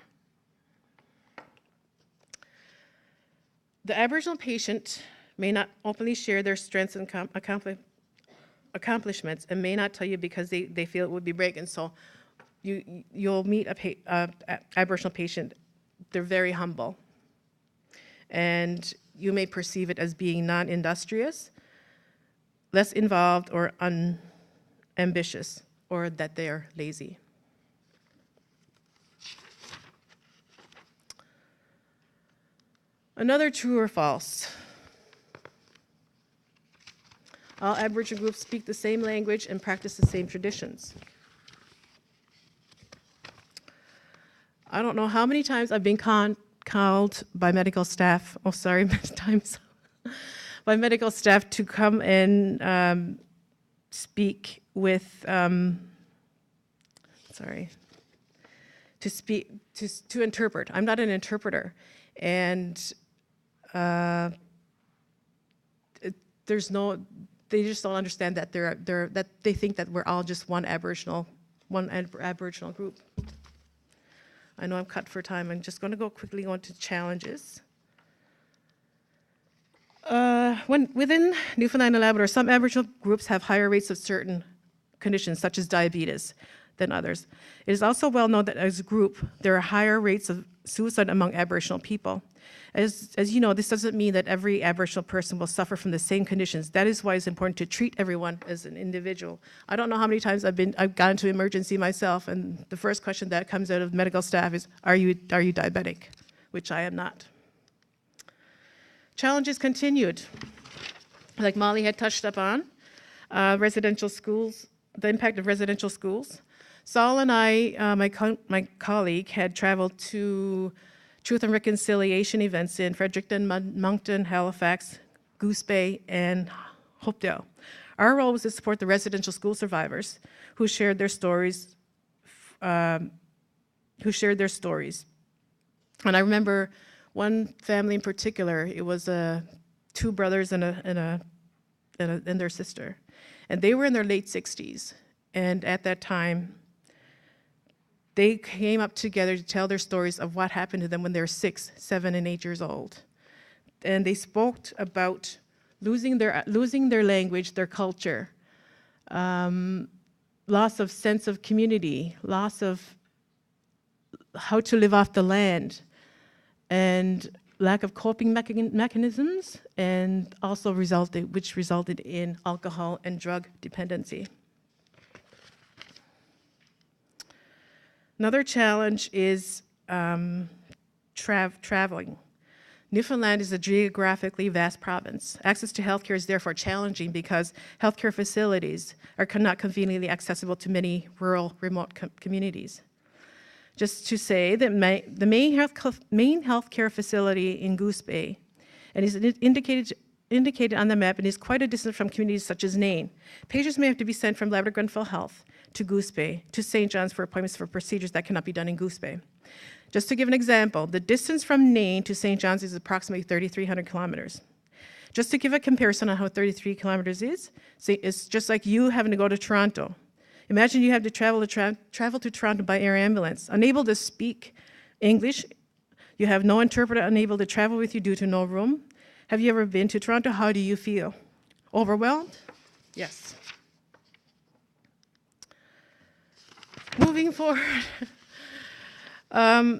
The Aboriginal patient may not openly share their strengths and accomplishments and may not tell you because they feel it would be breaking. So you'll meet a Aboriginal patient, they're very humble. And you may perceive it as being non-industrious, less involved or unambitious, or that they're lazy. Another true or false. All Aboriginal groups speak the same language and practice the same traditions. I don't know how many times I've been called by medical staff, by medical staff to come and speak with, to interpret. I'm not an interpreter. And they just don't understand that that they think that we're all just one Aboriginal group. I know I'm cut for time. I'm just going to go quickly on to challenges. Within Newfoundland and Labrador, some Aboriginal groups have higher rates of certain conditions, such as diabetes, than others. It is also well known that as a group, there are higher rates of suicide among Aboriginal people. As you know, this doesn't mean that every Aboriginal person will suffer from the same conditions. That is why it's important to treat everyone as an individual. I don't know how many times I've gone to emergency myself, and the first question that comes out of medical staff is, are you diabetic? Which I am not. Challenges continued. Like Molly had touched upon, residential schools, the impact of residential schools. Saul and I, my colleague, had traveled to Truth and Reconciliation events in Fredericton, Moncton, Halifax, Goose Bay, and Hopedale. Our role was to support the residential school survivors who shared their stories. And I remember one family in particular. It was two brothers and their sister, and they were in their late 60s. And at that time, they came up together to tell their stories of what happened to them when they were 6, 7, and 8 years old. And they spoke about losing their language, their culture, loss of sense of community, loss of how to live off the land, and lack of coping mechanisms, and also which resulted in alcohol and drug dependency. Another challenge is traveling. Newfoundland is a geographically vast province. Access to healthcare is therefore challenging because healthcare facilities are not conveniently accessible to many rural, remote communities. Just to say that the main healthcare facility in Goose Bay, and is indicated on the map, and is quite a distance from communities such as Nain. Patients may have to be sent from Labrador-Grenfell Health to Goose Bay to St. John's for appointments for procedures that cannot be done in Goose Bay. Just to give an example, the distance from Nain to St. John's is approximately 3,300 kilometers. Just to give a comparison on how 33 kilometers is, it's just like you having to go to Toronto. Imagine you have to travel to Toronto by air ambulance, unable to speak English. You have no interpreter, unable to travel with you due to no room. Have you ever been to Toronto? How do you feel? Overwhelmed? Yes. Moving forward,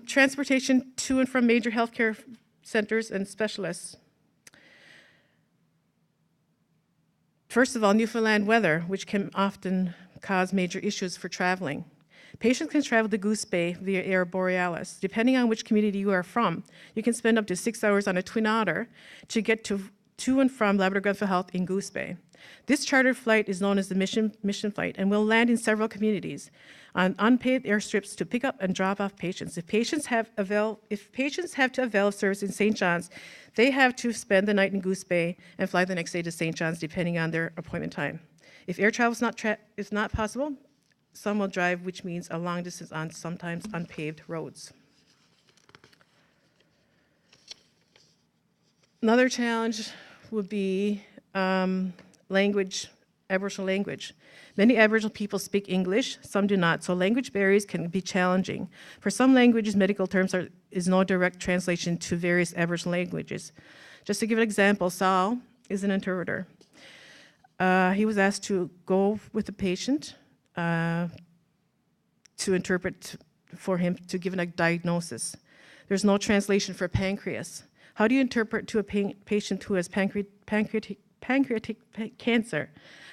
transportation to and from major healthcare centers and specialists. First of all, Newfoundland weather, which can often cause major issues for traveling. Patients can travel to Goose Bay via Air Borealis. Depending on which community you are from, you can spend up to 6 hours on a Twin Otter to get to and from Labrador-Grenfell Health in Goose Bay. This chartered flight is known as the mission flight and will land in several communities on unpaid airstrips to pick up and drop off patients. If patients have to avail of service in St. John's, they have to spend the night in Goose Bay and fly the next day to St. John's, depending on their appointment time. If air travel is not possible, some will drive, which means a long distance on sometimes unpaved roads. Another challenge would be language, Aboriginal language. Many Aboriginal people speak English, some do not, so language barriers can be challenging. For some languages, medical terms is no direct translation to various Aboriginal languages. Just to give an example, Sal is an interpreter. He was asked to go with the patient to interpret for him to give a diagnosis. There's no translation for pancreas. How do you interpret to a patient who has pancreatic cancer?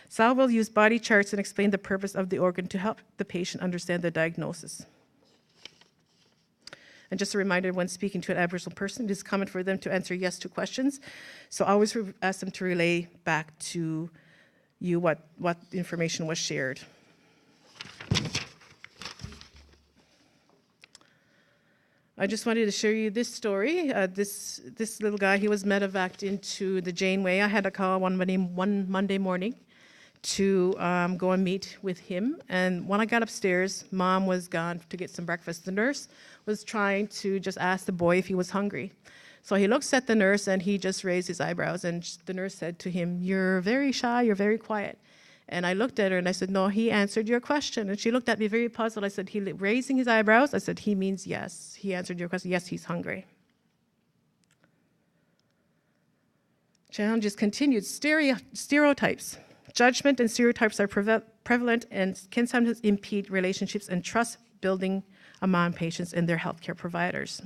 Sal will use body charts and explain the purpose of the organ to help the patient understand the diagnosis. And just a reminder, when speaking to an Aboriginal person, it is common for them to answer yes to questions. So I always ask them to relay back to you what information was shared. I just wanted to share you this story. This little guy, he was medevaced into the Janeway. I had a call one Monday morning to go and meet with him. And when I got upstairs, Mom was gone to get some breakfast. The nurse was trying to just ask the boy if he was hungry. So he looks at the nurse and he just raised his eyebrows. And the nurse said to him, "You're very shy, you're very quiet." And I looked at her and I said, "No, he answered your question." And she looked at me very puzzled. I said, raising his eyebrows? I said, "He means yes. He answered your question. Yes, he's hungry." Challenges continued. Stereotypes. Judgment and stereotypes are prevalent and can sometimes impede relationships and trust building among patients and their healthcare providers.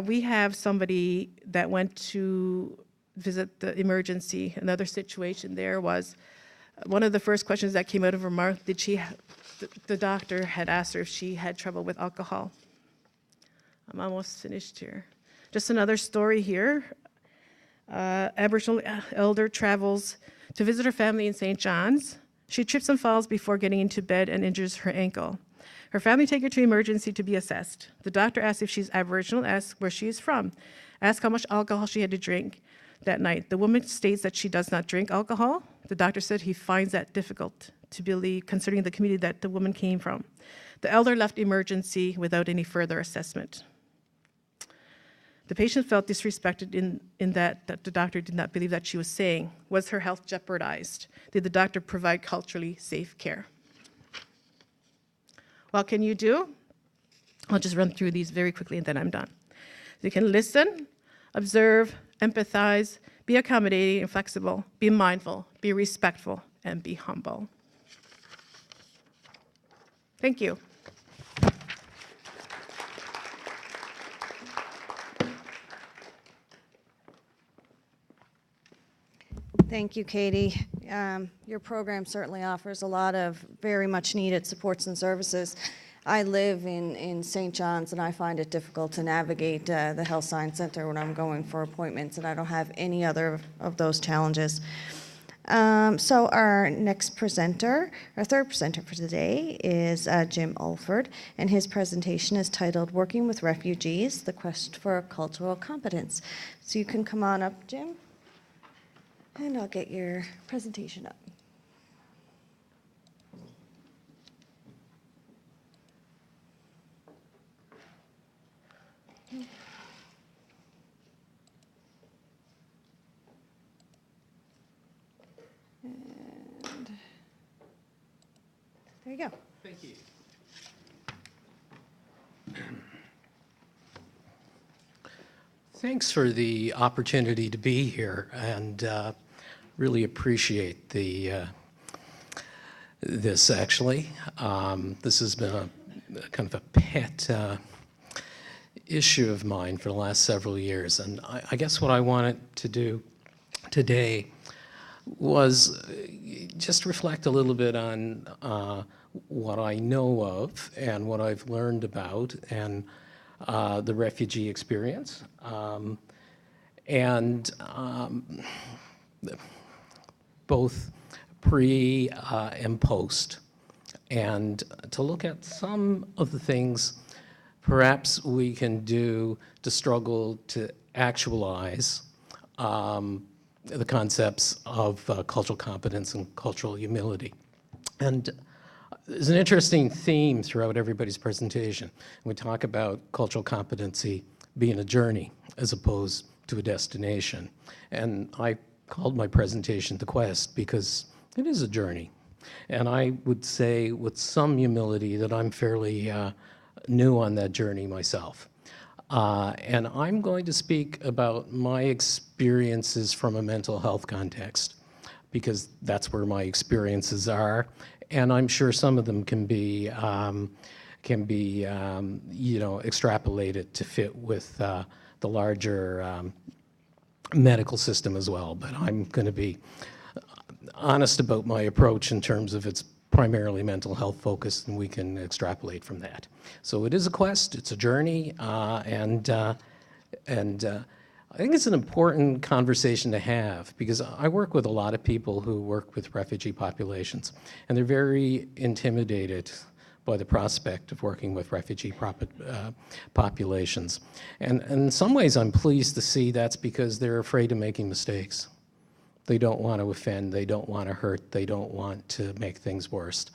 We have somebody that went to visit the emergency. Another situation there was one of the first questions that came out of her mouth, the doctor had asked her if she had trouble with alcohol. I'm almost finished here. Just another story here. Aboriginal elder travels to visit her family in St. John's. She trips and falls before getting into bed and injures her ankle. Her family take her to emergency to be assessed. The doctor asks if she's Aboriginal, asks where she is from, asks how much alcohol she had to drink that night. The woman states that she does not drink alcohol. The doctor said he finds that difficult to believe, considering the community that the woman came from. The elder left emergency without any further assessment. The patient felt disrespected in that the doctor did not believe that she was saying. Was her health jeopardized? Did the doctor provide culturally safe care? What can you do? I'll just run through these very quickly and then I'm done. You can listen, observe, empathize, be accommodating and flexible, be mindful, be respectful, and be humble. Thank you. Thank you, Katie. Your program certainly offers a lot of very much needed supports and services. I live in St. John's and I find it difficult to navigate the Health Science Center when I'm going for appointments, and I don't have any other of those challenges. So our next presenter, our third presenter for today is Jim Alford, and his presentation is titled Working with Refugees, the Quest for Cultural Competence. So you can come on up, Jim, and I'll get your presentation up. And there you go. Thank you. Thanks for the opportunity to be here, and really appreciate this actually. This has been a kind of a pet issue of mine for the last several years, and I guess what I wanted to do today was just reflect a little bit on what I know of and what I've learned about and the refugee experience, and both pre and post, and to look at some of the things perhaps we can do to struggle to actualize the concepts of cultural competence and cultural humility. And there's an interesting theme throughout everybody's presentation. We talk about cultural competency being a journey as opposed to a destination. And I called my presentation The Quest because it is a journey. And I would say with some humility that I'm fairly new on that journey myself. And I'm going to speak about my experiences from a mental health context, because that's where my experiences are. And I'm sure some of them can be extrapolated to fit with the larger medical system as well. But I'm going to be honest about my approach in terms of it's primarily mental health focused, and we can extrapolate from that. So it is a quest, it's a journey, and I think it's an important conversation to have, because I work with a lot of people who work with refugee populations, and they're very intimidated by the prospect of working with refugee populations. And in some ways, I'm pleased to see that's because they're afraid of making mistakes. They don't want to offend, they don't want to hurt, they don't want to make things worse.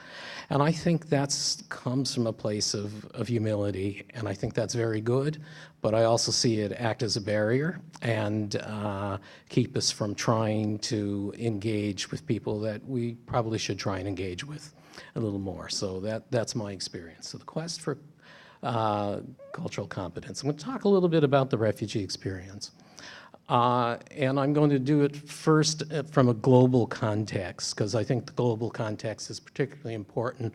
And I think that comes from a place of humility, and I think that's very good, but I also see it act as a barrier and keep us from trying to engage with people that we probably should try and engage with a little more. So that's my experience. So the quest for cultural competence. I'm going to talk a little bit about the refugee experience. And I'm going to do it first from a global context, because I think the global context is particularly important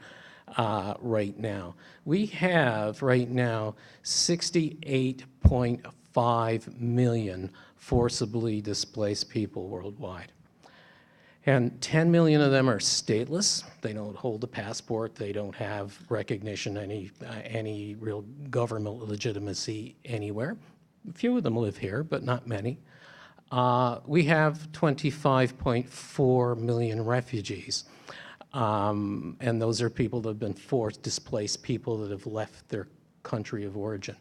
right now. We have right now 68.5 million forcibly displaced people worldwide. And 10 million of them are stateless. They don't hold a passport. They don't have recognition, any real government legitimacy anywhere. A few of them live here, but not many. We have 25.4 million refugees. And those are people that have been displaced people that have left their country of origin.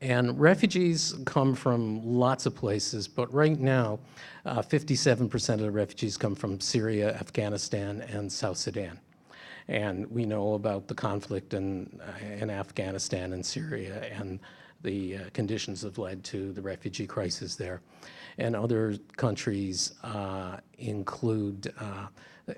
And refugees come from lots of places, but right now, 57% of the refugees come from Syria, Afghanistan, and South Sudan. And we know about the conflict in Afghanistan and Syria, and the conditions have led to the refugee crisis there. And other countries include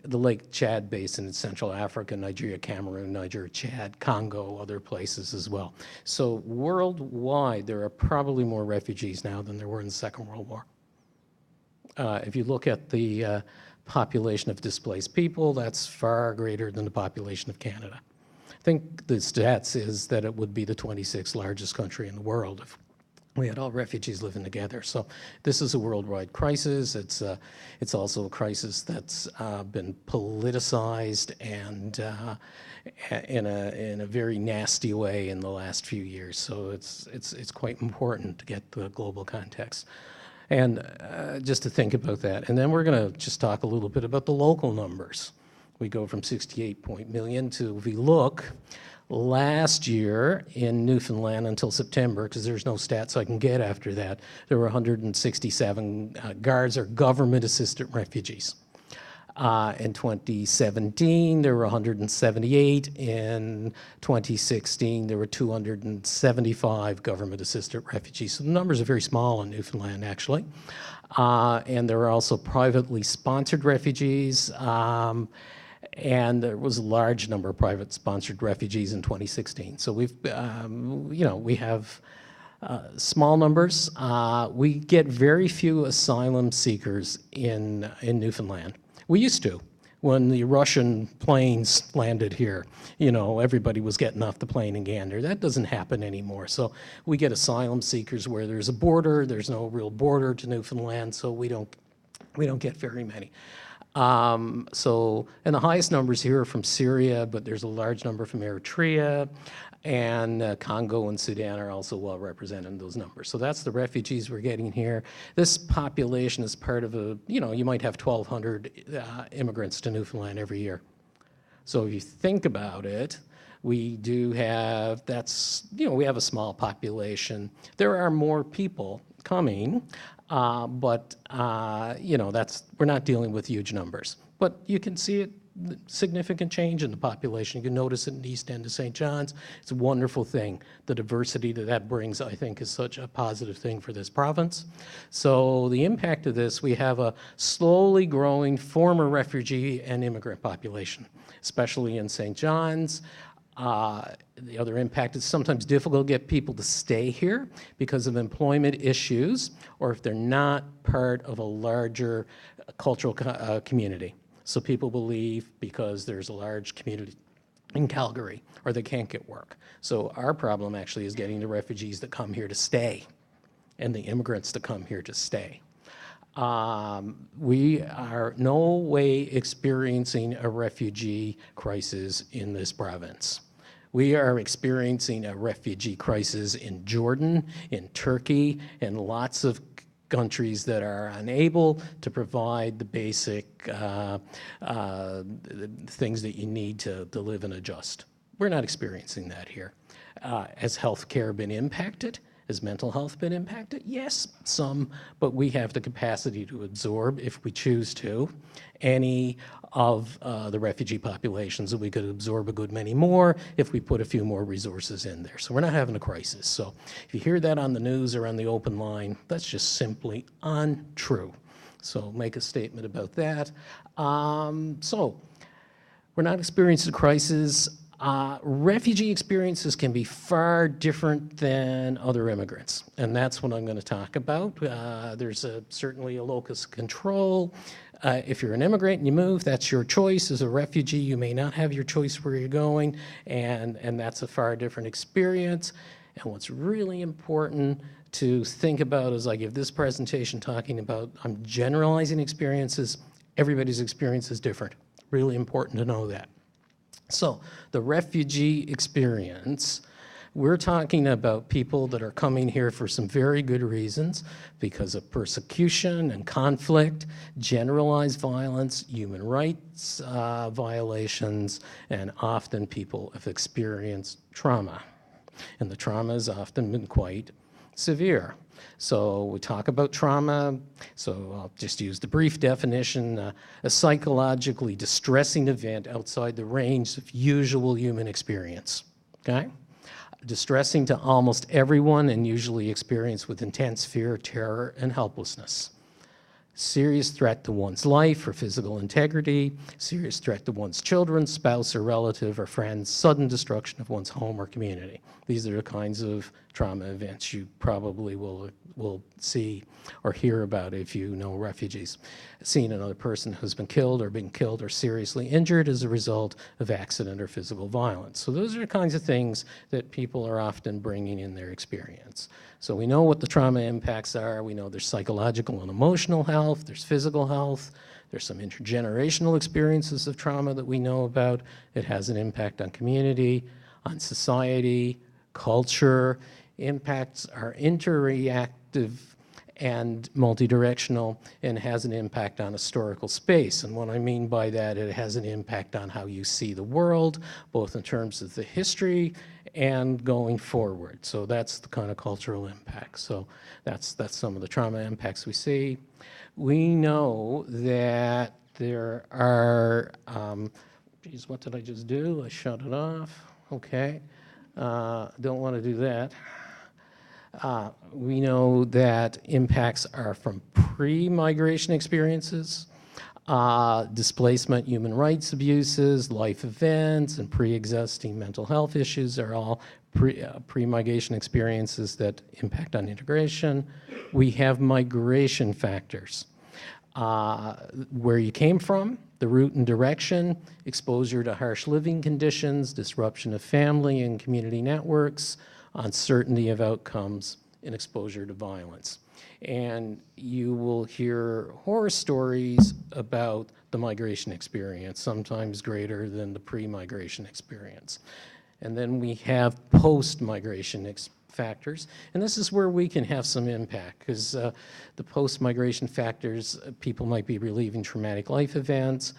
the Lake Chad Basin in Central Africa, Nigeria, Cameroon, Niger, Chad, Congo, other places as well. So worldwide, there are probably more refugees now than there were in the Second World War. If you look at the population of displaced people, that's far greater than the population of Canada. I think the stats is that it would be the 26th largest country in the world if we had all refugees living together. So this is a worldwide crisis. It's also a crisis that's been politicized and in a very nasty way in the last few years. So it's quite important to get the global context. And just to think about that. And then we're going to just talk a little bit about the local numbers. We go from 68 million to, if we look, last year in Newfoundland until September, because there's no stats I can get after that, there were 167 guards or government-assisted refugees. In 2017, there were 178. In 2016, there were 275 government-assisted refugees. So the numbers are very small in Newfoundland, actually. And there are also privately sponsored refugees. And there was a large number of private sponsored refugees in 2016. So we have small numbers. We get very few asylum seekers in Newfoundland. We used to. When the Russian planes landed here, everybody was getting off the plane in Gander. That doesn't happen anymore. So we get asylum seekers where there's a border. There's no real border to Newfoundland, so we don't get very many. And the highest numbers here are from Syria, but there's a large number from Eritrea, and Congo and Sudan are also well represented in those numbers. So that's the refugees we're getting here. This population is part of you might have 1,200 immigrants to Newfoundland every year. So if you think about it, we do have, we have a small population. There are more people coming, but we're not dealing with huge numbers. But you can see it significant change in the population. You can notice it in the East End of St. John's. It's a wonderful thing. The diversity that brings, I think, is such a positive thing for this province. So the impact of this, we have a slowly growing former refugee and immigrant population, especially in St. John's. The other impact is sometimes difficult to get people to stay here because of employment issues or if they're not part of a larger cultural community. So people will leave because there's a large community in Calgary or they can't get work. So our problem actually is getting the refugees that come here to stay and the immigrants to come here to stay. We are no way experiencing a refugee crisis in this province. We are experiencing a refugee crisis in Jordan, in Turkey, and lots of countries that are unable to provide the basic things that you need to live and adjust. We're not experiencing that here. Has healthcare been impacted? Has mental health been impacted? Yes, some, but we have the capacity to absorb, if we choose to, any of the refugee populations, and we could absorb a good many more if we put a few more resources in there. So we're not having a crisis. So if you hear that on the news or on the open line, that's just simply untrue. So make a statement about that. So we're not experiencing a crisis. Refugee experiences can be far different than other immigrants, and that's what I'm going to talk about. There's certainly a locus of control. If you're an immigrant and you move, that's your choice. As a refugee, you may not have your choice where you're going, and that's a far different experience. And what's really important to think about as I give this presentation talking about, I'm generalizing experiences. Everybody's experience is different. Really important to know that. So the refugee experience, we're talking about people that are coming here for some very good reasons because of persecution and conflict, generalized violence, human rights violations, and often people have experienced trauma. And the trauma has often been quite severe. So we talk about trauma, so I'll just use the brief definition, a psychologically distressing event outside the range of usual human experience, okay? Distressing to almost everyone and usually experienced with intense fear, terror, and helplessness. Serious threat to one's life or physical integrity, serious threat to one's children, spouse or relative or friends, sudden destruction of one's home or community. These are the kinds of trauma events you probably will see or hear about if you know refugees. Seeing another person who's been killed or seriously injured as a result of accident or physical violence. So those are the kinds of things that people are often bringing in their experience. So we know what the trauma impacts are. We know there's psychological and emotional health, there's physical health, there's some intergenerational experiences of trauma that we know about. It has an impact on community, on society, culture. Impacts are interreactive and multidirectional and has an impact on historical space. And what I mean by that, it has an impact on how you see the world, both in terms of the history and going forward. So that's the kind of cultural impact. So that's some of the trauma impacts we see. We know that there are, geez, what did I just do? I shut it off. Okay. Don't want to do that. We know that impacts are from pre-migration experiences, displacement, human rights abuses, life events, and pre-existing mental health issues are all pre-migration experiences that impact on integration. We have migration factors. Where you came from, the route and direction, exposure to harsh living conditions, disruption of family and community networks, uncertainty of outcomes, and exposure to violence. And you will hear horror stories about the migration experience, sometimes greater than the pre-migration experience. And then we have post-migration factors, and this is where we can have some impact, because the post-migration factors, people might be relieving traumatic life events,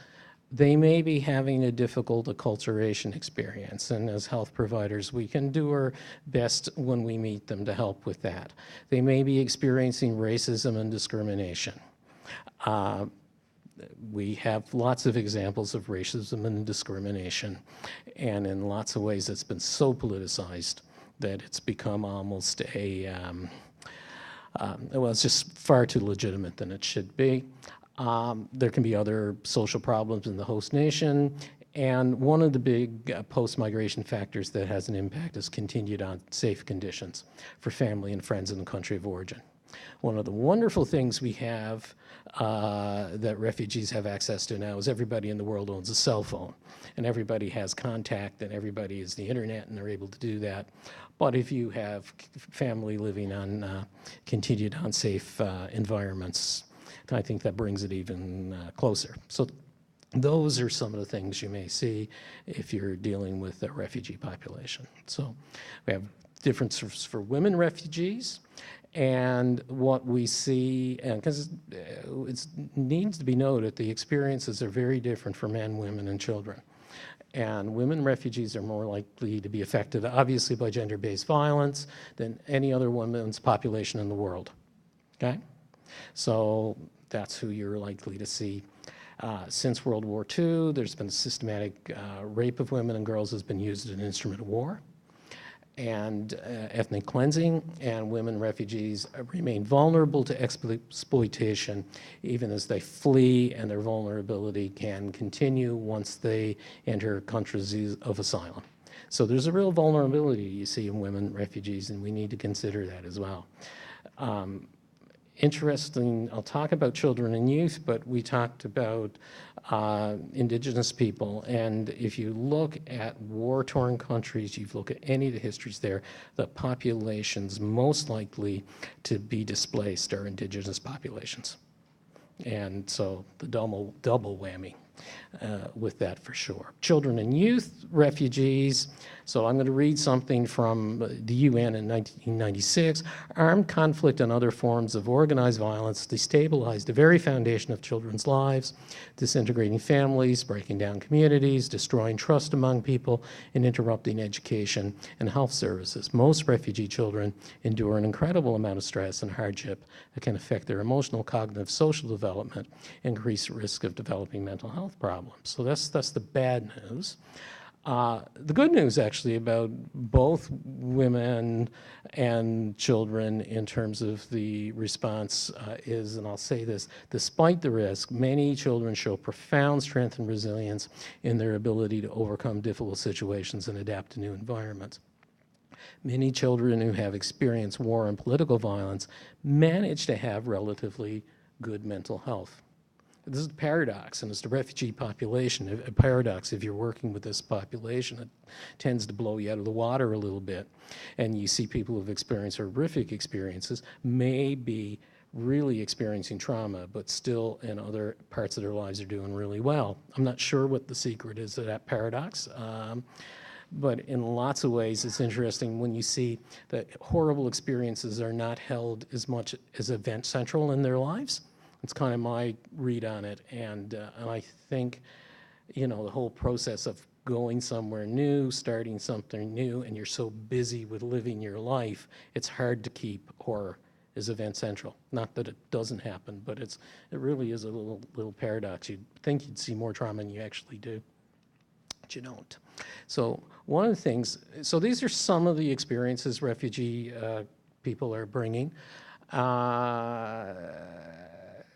they may be having a difficult acculturation experience, and as health providers, we can do our best when we meet them to help with that. They may be experiencing racism and discrimination. we have lots of examples of racism and discrimination, and in lots of ways it's been so politicized that it's become almost well, it's just far too legitimate than it should be. There can be other social problems in the host nation, and one of the big post-migration factors that has an impact is continued unsafe conditions for family and friends in the country of origin. One of the wonderful things we have that refugees have access to now is everybody in the world owns a cell phone, and everybody has contact, and everybody has the internet, and they're able to do that. But if you have family living on continued unsafe environments, I think that brings it even closer. So those are some of the things you may see if you're dealing with a refugee population. So we have differences for women refugees, and what we see, and because it needs to be noted, the experiences are very different for men, women, and children. And women refugees are more likely to be affected, obviously, by gender-based violence than any other women's population in the world, okay? So that's who you're likely to see. Since World War II, there's been systematic rape of women and girls has been used as an instrument of war and ethnic cleansing, and women refugees remain vulnerable to exploitation even as they flee, and their vulnerability can continue once they enter countries of asylum. So there's a real vulnerability you see in women refugees, and we need to consider that as well. Interesting, I'll talk about children and youth, but we talked about indigenous people, and if you look at war-torn countries, you look at any of the histories there, the populations most likely to be displaced are indigenous populations. And so the double whammy with that for sure. Children and youth refugees. So I'm going to read something from the UN in 1996. Armed conflict and other forms of organized violence destabilized the very foundation of children's lives, disintegrating families, breaking down communities, destroying trust among people, and interrupting education and health services. Most refugee children endure an incredible amount of stress and hardship that can affect their emotional, cognitive, social development, increase the risk of developing mental health problems. So that's the bad news. The good news, actually, about both women and children in terms of the response is, and I'll say this, despite the risk, many children show profound strength and resilience in their ability to overcome difficult situations and adapt to new environments. Many children who have experienced war and political violence manage to have relatively good mental health. This is a paradox, and it's the refugee population, a paradox. If you're working with this population, it tends to blow you out of the water a little bit. And you see people who've experienced horrific experiences may be really experiencing trauma, but still in other parts of their lives are doing really well. I'm not sure what the secret is of that paradox. But in lots of ways, it's interesting when you see that horrible experiences are not held as much as event central in their lives. It's kind of my read on it, and I think, you know, the whole process of going somewhere new, starting something new, and you're so busy with living your life, it's hard to keep horror as event central. Not that it doesn't happen, but it really is a little paradox. You'd think you'd see more trauma than you actually do, but you don't. So one of the things, so these are some of the experiences refugee people are bringing.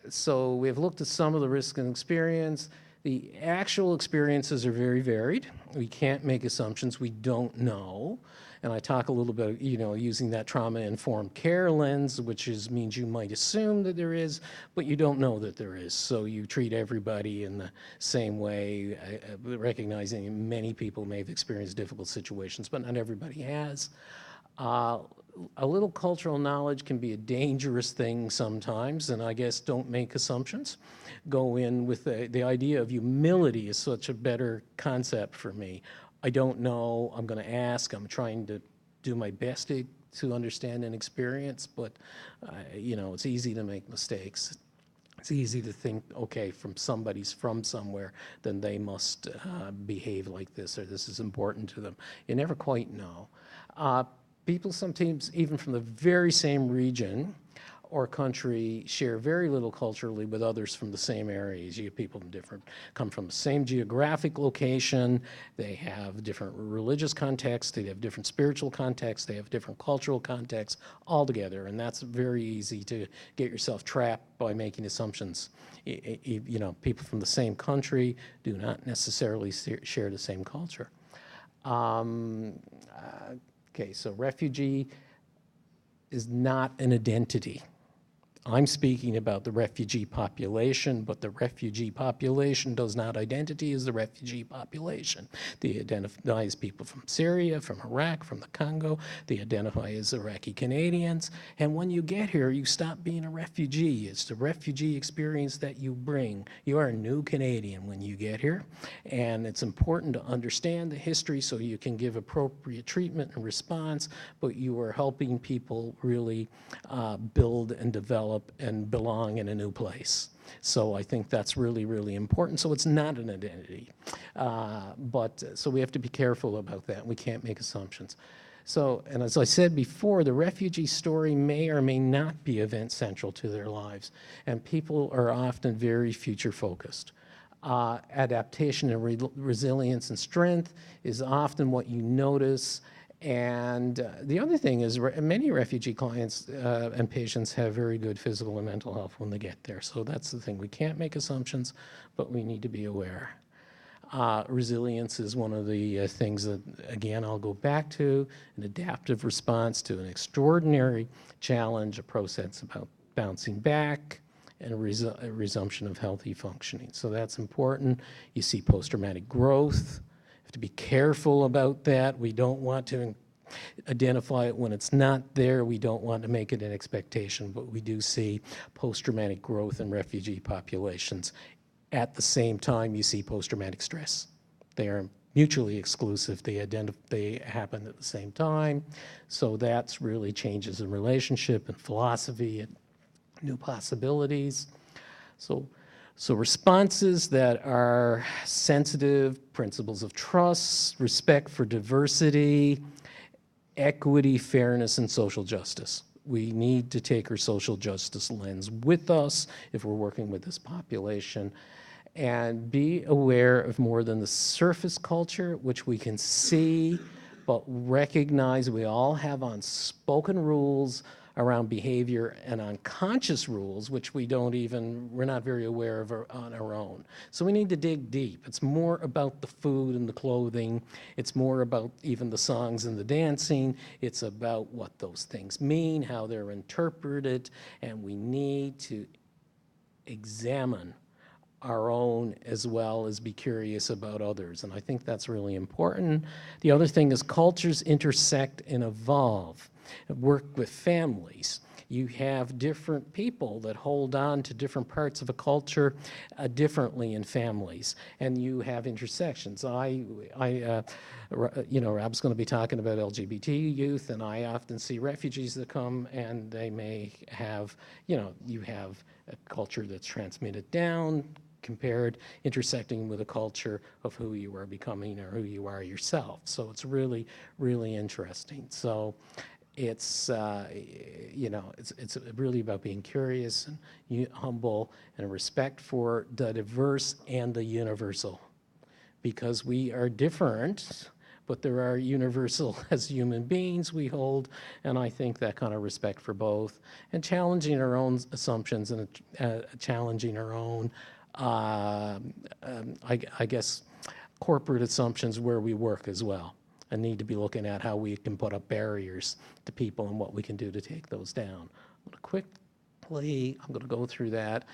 So we've looked at some of the risk and experience. The actual experiences are very varied. We can't make assumptions. We don't know. And I talk a little bit, you know, using that trauma-informed care lens, which means you might assume that there is, but you don't know that there is. So you treat everybody in the same way, recognizing many people may have experienced difficult situations, but not everybody has. A little cultural knowledge can be a dangerous thing sometimes, and I guess don't make assumptions. Go in with the idea of humility is such a better concept for me. I don't know, I'm going to ask, I'm trying to do my best to understand and experience, but you know, it's easy to make mistakes. It's easy to think, okay, somebody's from somewhere, then they must behave like this, or this is important to them. You never quite know. People sometimes, even from the very same region or country share very little culturally with others from the same areas. You get people from come from the same geographic location, they have different religious contexts, they have different spiritual contexts, they have different cultural contexts altogether, and that's very easy to get yourself trapped by making assumptions. You know, people from the same country do not necessarily share the same culture. Okay, so refugee is not an identity. I'm speaking about the refugee population, but the refugee population does not identity as the refugee population. They identify as people from Syria, from Iraq, from the Congo. They identify as Iraqi Canadians. And when you get here, you stop being a refugee. It's the refugee experience that you bring. You are a new Canadian when you get here. And it's important to understand the history so you can give appropriate treatment and response, but you are helping people really build and develop and belong in a new place. So I think that's really, really important. So it's not an identity. So we have to be careful about that. We can't make assumptions. So, and as I said before, the refugee story may or may not be event central to their lives. And people are often very future focused. Adaptation and resilience and strength is often what you notice. And the other thing is many refugee clients and patients have very good physical and mental health when they get there. So that's the thing. We can't make assumptions, but we need to be aware. Resilience is one of the things that, again, I'll go back to, an adaptive response to an extraordinary challenge, a process about bouncing back, and a resumption of healthy functioning. So that's important. You see post-traumatic growth. To be careful about that. We don't want to identify it when it's not there. We don't want to make it an expectation, but we do see post-traumatic growth in refugee populations. At the same time, you see post-traumatic stress. They are mutually exclusive. They happen at the same time. So that's really changes in relationship and philosophy and new possibilities. So responses that are sensitive, principles of trust, respect for diversity, equity, fairness, and social justice. We need to take our social justice lens with us if we're working with this population, and be aware of more than the surface culture, which we can see, but recognize we all have unspoken rules around behavior and unconscious rules, which we're not very aware of on our own. So we need to dig deep. It's more about the food and the clothing. It's more about even the songs and the dancing. It's about what those things mean, how they're interpreted, and we need to examine our own as well as be curious about others. And I think that's really important. The other thing is cultures intersect and evolve. Work with families. You have different people that hold on to different parts of a culture differently in families, and you have intersections. You know, Rob's going to be talking about LGBT youth, and I often see refugees that come, and they may have, you know, you have a culture that's transmitted down, intersecting with a culture of who you are becoming or who you are yourself. So it's really, really interesting. So it's, you know, it's really about being curious and humble and respect for the diverse and the universal, because we are different, but there are universal as human beings we hold, and I think that kind of respect for both, and challenging our own assumptions and challenging our own, I guess, corporate assumptions where we work as well, and need to be looking at how we can put up barriers to people and what we can do to take those down. I'm going to go through that,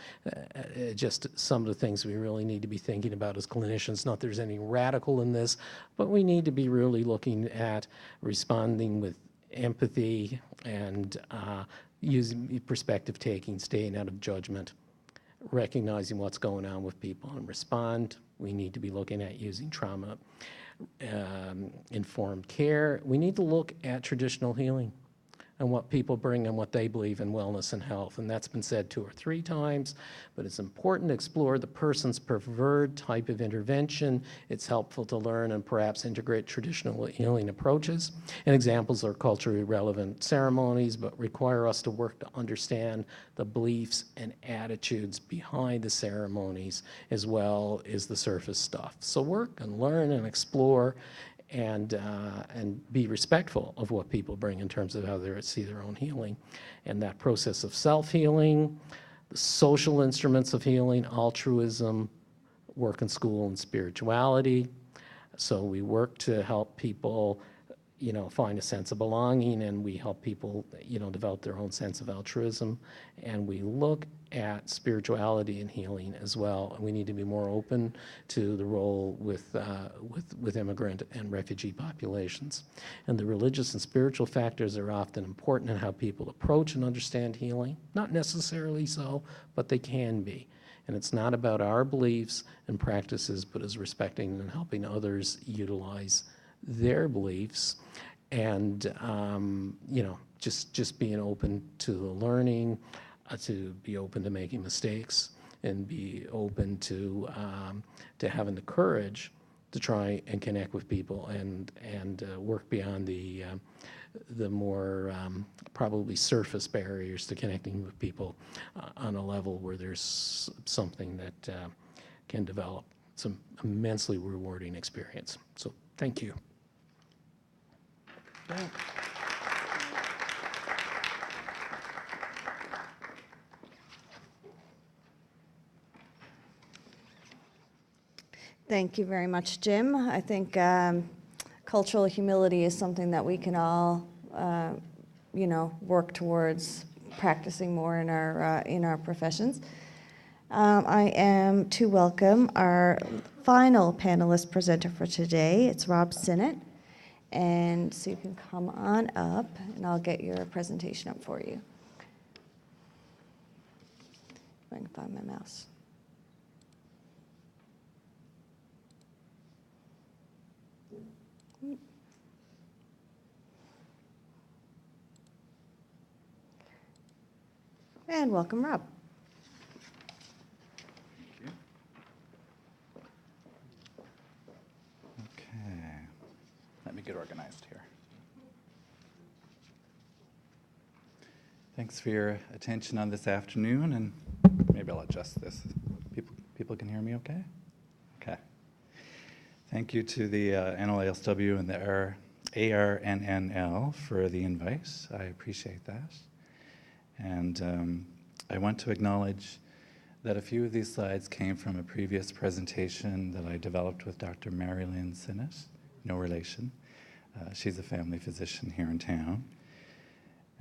just some of the things we really need to be thinking about as clinicians. Not there's any radical in this, but we need to be really looking at responding with empathy and using perspective taking, staying out of judgment, recognizing what's going on with people and respond. We need to be looking at using trauma informed care. We need to look at traditional healing. and what people bring and what they believe in wellness and health. And that's been said 2 or 3 times, but it's important to explore the person's preferred type of intervention. It's helpful to learn and perhaps integrate traditional healing approaches. And examples are culturally relevant ceremonies, but require us to work to understand the beliefs and attitudes behind the ceremonies as well as the surface stuff. So work and learn and explore and be respectful of what people bring in terms of how they see their own healing. And that process of self-healing, the social instruments of healing, altruism, work and school, and spirituality. So we work to help people, find a sense of belonging, and we help people, develop their own sense of altruism. And we look at spirituality and healing as well. And we need to be more open to the role with immigrant and refugee populations. And the religious and spiritual factors are often important in how people approach and understand healing. Not necessarily so, but they can be. And it's not about our beliefs and practices, but is respecting and helping others utilize their beliefs, and just being open to the learning, to be open to making mistakes, and be open to having the courage to try and connect with people and work beyond the more probably surface barriers to connecting with people on a level where there's something that can develop. It's an immensely rewarding experience. So thank you. Thank you very much, Jim. I think cultural humility is something that we can all, work towards practicing more in our professions. I am to welcome our final panelist presenter for today. It's Rob Sinnott. And so you can come on up, and I'll get your presentation up for you. If I can find my mouse. And welcome, Rob. Okay, let me get organized here. Thanks for your attention on this afternoon, and maybe I'll adjust this. People can hear me okay? Okay. Thank you to the NLASW and the ARNNL for the invite. I appreciate that. And I want to acknowledge that a few of these slides came from a previous presentation that I developed with Dr. Mary Lynn Sinnott, no relation. She's a family physician here in town.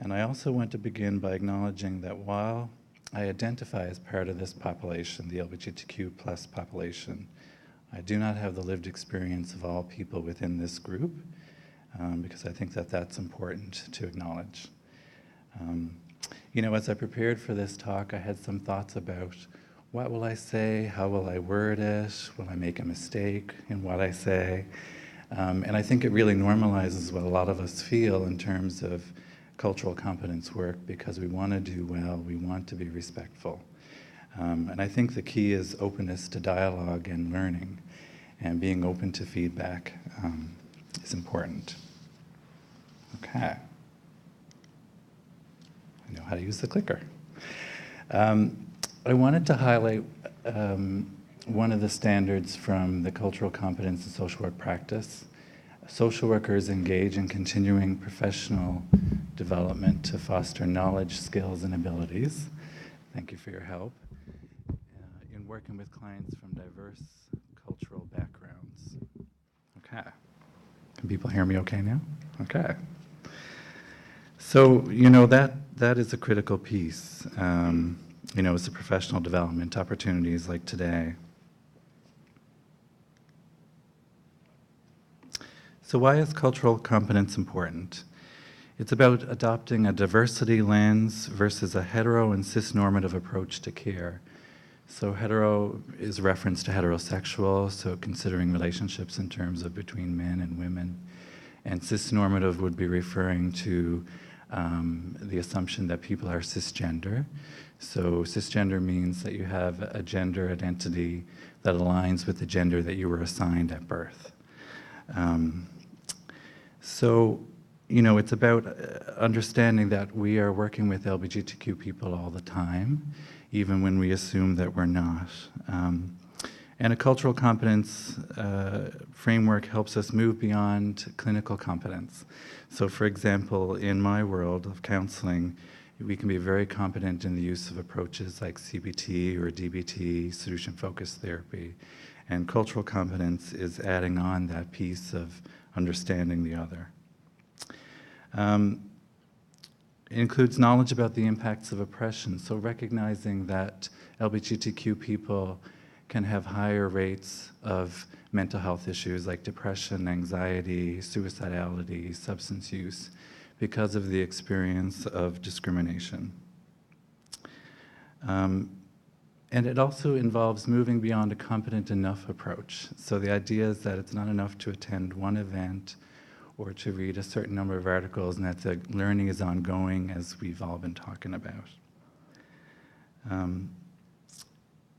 And I also want to begin by acknowledging that while I identify as part of this population, the LGBTQ plus population, I do not have the lived experience of all people within this group, because I think that that's important to acknowledge. As I prepared for this talk, I had some thoughts about what will I say, how will I word it, will I make a mistake in what I say? And I think it really normalizes what a lot of us feel in terms of cultural competence work, because we want to do well, we want to be respectful. And I think the key is openness to dialogue and learning, and being open to feedback is important. Okay. I know how to use the clicker. I wanted to highlight one of the standards from the Cultural Competence and Social Work Practice. Social workers engage in continuing professional development to foster knowledge, skills, and abilities. Thank you for your help in working with clients from diverse cultural backgrounds. Okay. Can people hear me okay now? Okay. So, that is a critical piece, as a professional development opportunities like today. So why is cultural competence important? It's about adopting a diversity lens versus a hetero and cisnormative approach to care. So hetero is reference to heterosexual, so considering relationships in terms of between men and women. And cisnormative would be referring to the assumption that people are cisgender. So cisgender means that you have a gender identity that aligns with the gender that you were assigned at birth. So, you know, it's about understanding that we are working with LGBTQ people all the time, even when we assume that we're not. And a cultural competence framework helps us move beyond clinical competence. So for example, in my world of counseling, we can be very competent in the use of approaches like CBT or DBT, solution-focused therapy. And cultural competence is adding on that piece of understanding the other. It includes knowledge about the impacts of oppression, so recognizing that LGBTQ people can have higher rates of mental health issues like depression, anxiety, suicidality, substance use, because of the experience of discrimination. And it also involves moving beyond a competent enough approach. So the idea is that it's not enough to attend one event or to read a certain number of articles, and that the learning is ongoing, as we've all been talking about.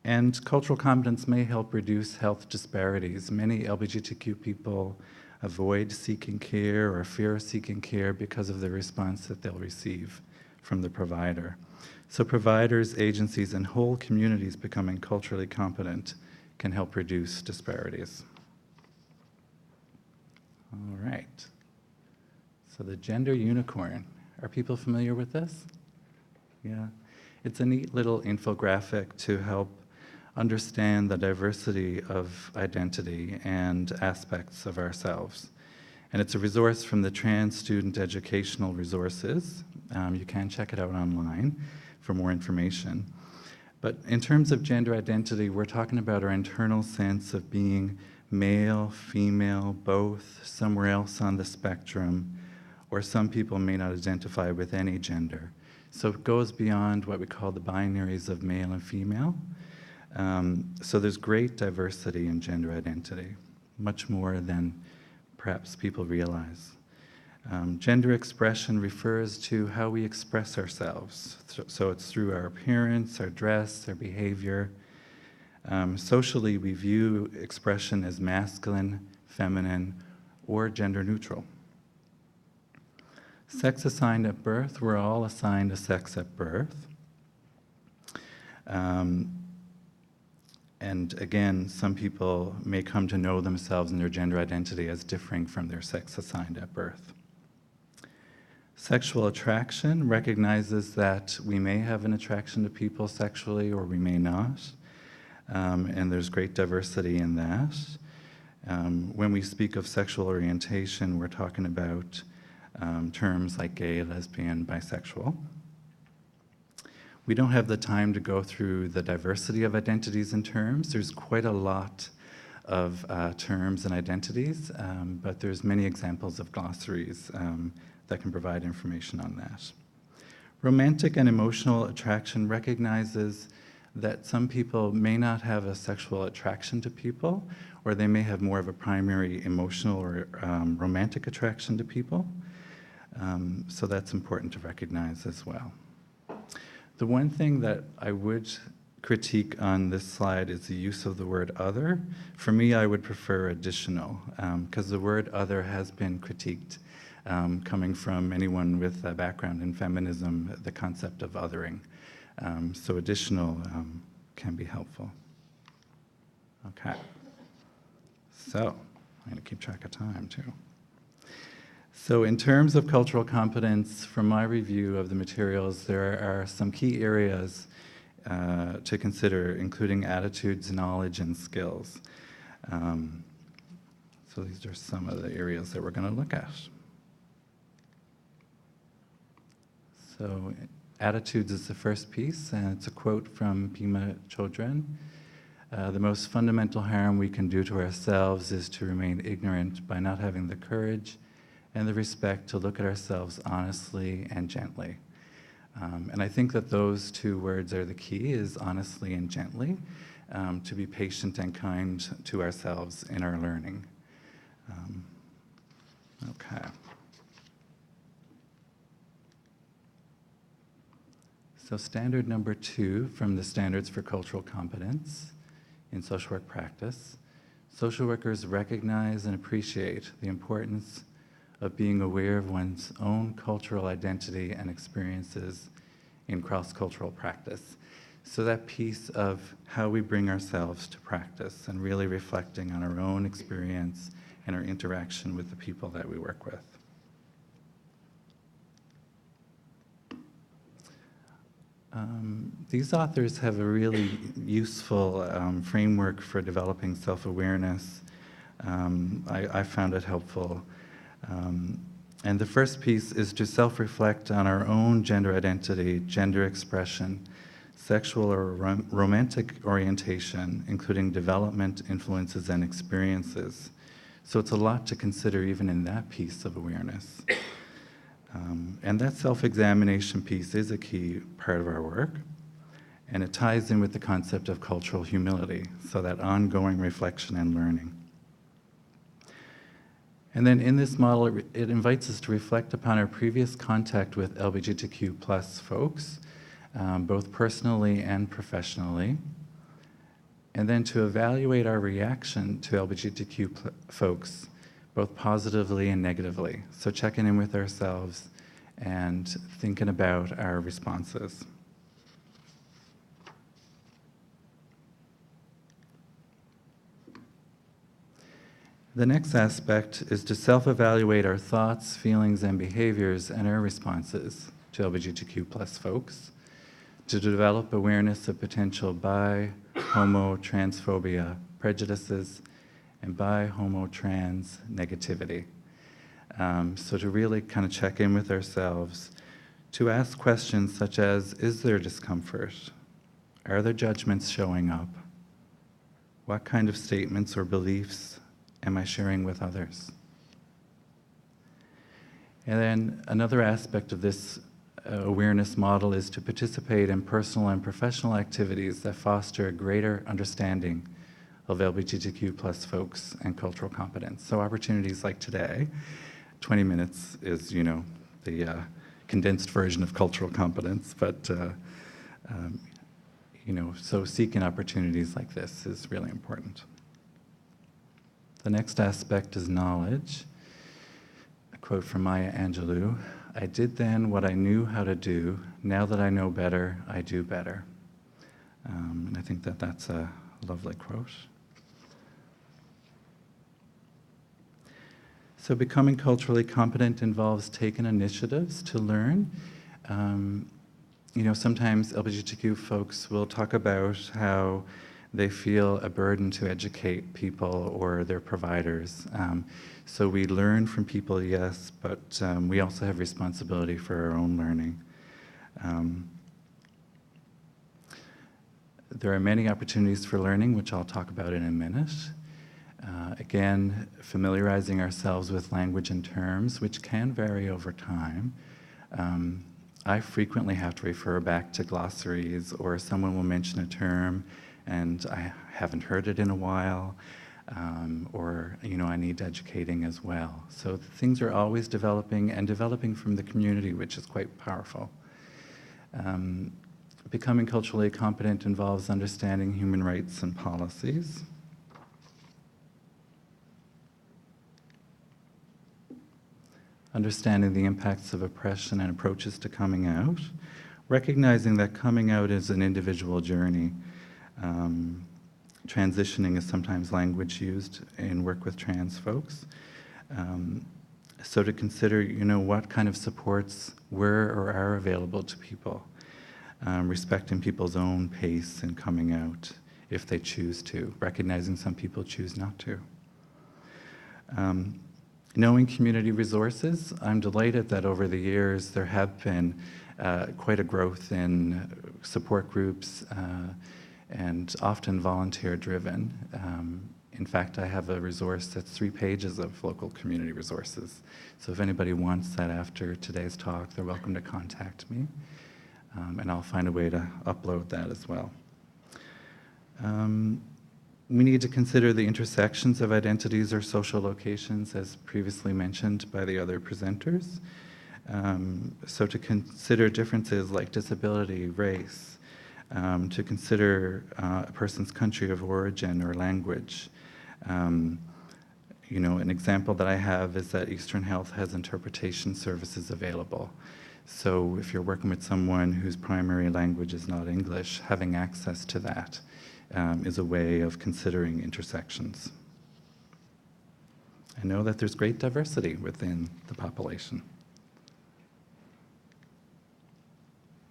And cultural competence may help reduce health disparities. Many LGBTQ people avoid seeking care or fear seeking care because of the response that they'll receive from the provider. So providers, agencies, and whole communities becoming culturally competent can help reduce disparities. All right. So the gender unicorn. Are people familiar with this? Yeah. It's a neat little infographic to help understand the diversity of identity and aspects of ourselves. And it's a resource from the Trans Student Educational Resources. You can check it out online for more information. But in terms of gender identity, we're talking about our internal sense of being male, female, both, somewhere else on the spectrum, or some people may not identify with any gender. So it goes beyond what we call the binaries of male and female. So there's great diversity in gender identity, much more than perhaps people realize. Gender expression refers to how we express ourselves. So it's through our appearance, our dress, our behavior. Socially, we view expression as masculine, feminine, or gender neutral. Sex assigned at birth, we're all assigned a sex at birth. And again, some people may come to know themselves and their gender identity as differing from their sex assigned at birth. Sexual attraction recognizes that we may have an attraction to people sexually or we may not, and there's great diversity in that. When we speak of sexual orientation, we're talking about terms like gay, lesbian, bisexual. We don't have the time to go through the diversity of identities and terms. There's quite a lot of terms and identities, but there's many examples of glossaries that can provide information on that. Romantic and emotional attraction recognizes that some people may not have a sexual attraction to people, or they may have more of a primary emotional or romantic attraction to people. So that's important to recognize as well. The one thing that I would critique on this slide is the use of the word other. For me, I would prefer additional, because the word other has been critiqued, coming from anyone with a background in feminism, the concept of othering. So additional can be helpful. Okay. So I'm going to keep track of time too. So in terms of cultural competence, from my review of the materials, there are some key areas to consider, including attitudes, knowledge, and skills. So these are some of the areas that we're going to look at. So attitudes is the first piece, and it's a quote from Pema Chodron. The most fundamental harm we can do to ourselves is to remain ignorant by not having the courage and the respect to look at ourselves honestly and gently. And I think that those two words are the key, is honestly and gently, to be patient and kind to ourselves in our learning. Okay. So standard number 2 from the Standards for Cultural Competence in social work practice: social workers recognize and appreciate the importance of being aware of one's own cultural identity and experiences in cross-cultural practice. So that piece of how we bring ourselves to practice and really reflecting on our own experience and our interaction with the people that we work with. These authors have a really useful framework for developing self-awareness. I found it helpful. And the first piece is to self-reflect on our own gender identity, gender expression, sexual or romantic orientation, including development, influences, and experiences. So it's a lot to consider even in that piece of awareness. And that self-examination piece is a key part of our work, and it ties in with the concept of cultural humility, so that ongoing reflection and learning. And then in this model, it invites us to reflect upon our previous contact with LGBTQ+ folks, both personally and professionally, and then to evaluate our reaction to LGBTQ folks, both positively and negatively. So checking in with ourselves and thinking about our responses. The next aspect is to self-evaluate our thoughts, feelings, and behaviors and our responses to LGBTQ+ folks, to develop awareness of potential bi, homo, transphobia, prejudices, and bi, homo, trans negativity. So to really kind of check in with ourselves, to ask questions such as, is there discomfort? Are there judgments showing up? What kind of statements or beliefs am I sharing with others? And then another aspect of this awareness model is to participate in personal and professional activities that foster a greater understanding of LGBTQ+ folks and cultural competence. So opportunities like today, 20 minutes is, the condensed version of cultural competence, but, so seeking opportunities like this is really important. The next aspect is knowledge. A quote from Maya Angelou: "I did then what I knew how to do. Now that I know better, I do better." And I think that that's a lovely quote. So becoming culturally competent involves taking initiatives to learn. Sometimes LGBTQ folks will talk about how they feel a burden to educate people or their providers. So we learn from people, yes, but we also have responsibility for our own learning. There are many opportunities for learning, which I'll talk about in a minute. Again, familiarizing ourselves with language and terms, which can vary over time. I frequently have to refer back to glossaries, or someone will mention a term and I haven't heard it in a while, or I need educating as well. So things are always developing, and developing from the community, which is quite powerful. Becoming culturally competent involves understanding human rights and policies. Understanding the impacts of oppression and approaches to coming out, recognizing that coming out is an individual journey. Transitioning is sometimes language used in work with trans folks. So to consider, what kind of supports were or are available to people, respecting people's own pace in coming out if they choose to, recognizing some people choose not to. Knowing community resources, I'm delighted that over the years there have been quite a growth in support groups and often volunteer-driven. In fact, I have a resource that's 3 pages of local community resources. So if anybody wants that after today's talk, they're welcome to contact me, and I'll find a way to upload that as well. We need to consider the intersections of identities or social locations, as previously mentioned by the other presenters. So to consider differences like disability, race, to consider a person's country of origin or language. You know, an example that I have is that Eastern Health has interpretation services available. So if you're working with someone whose primary language is not English, having access to that is a way of considering intersections. I know that there's great diversity within the population.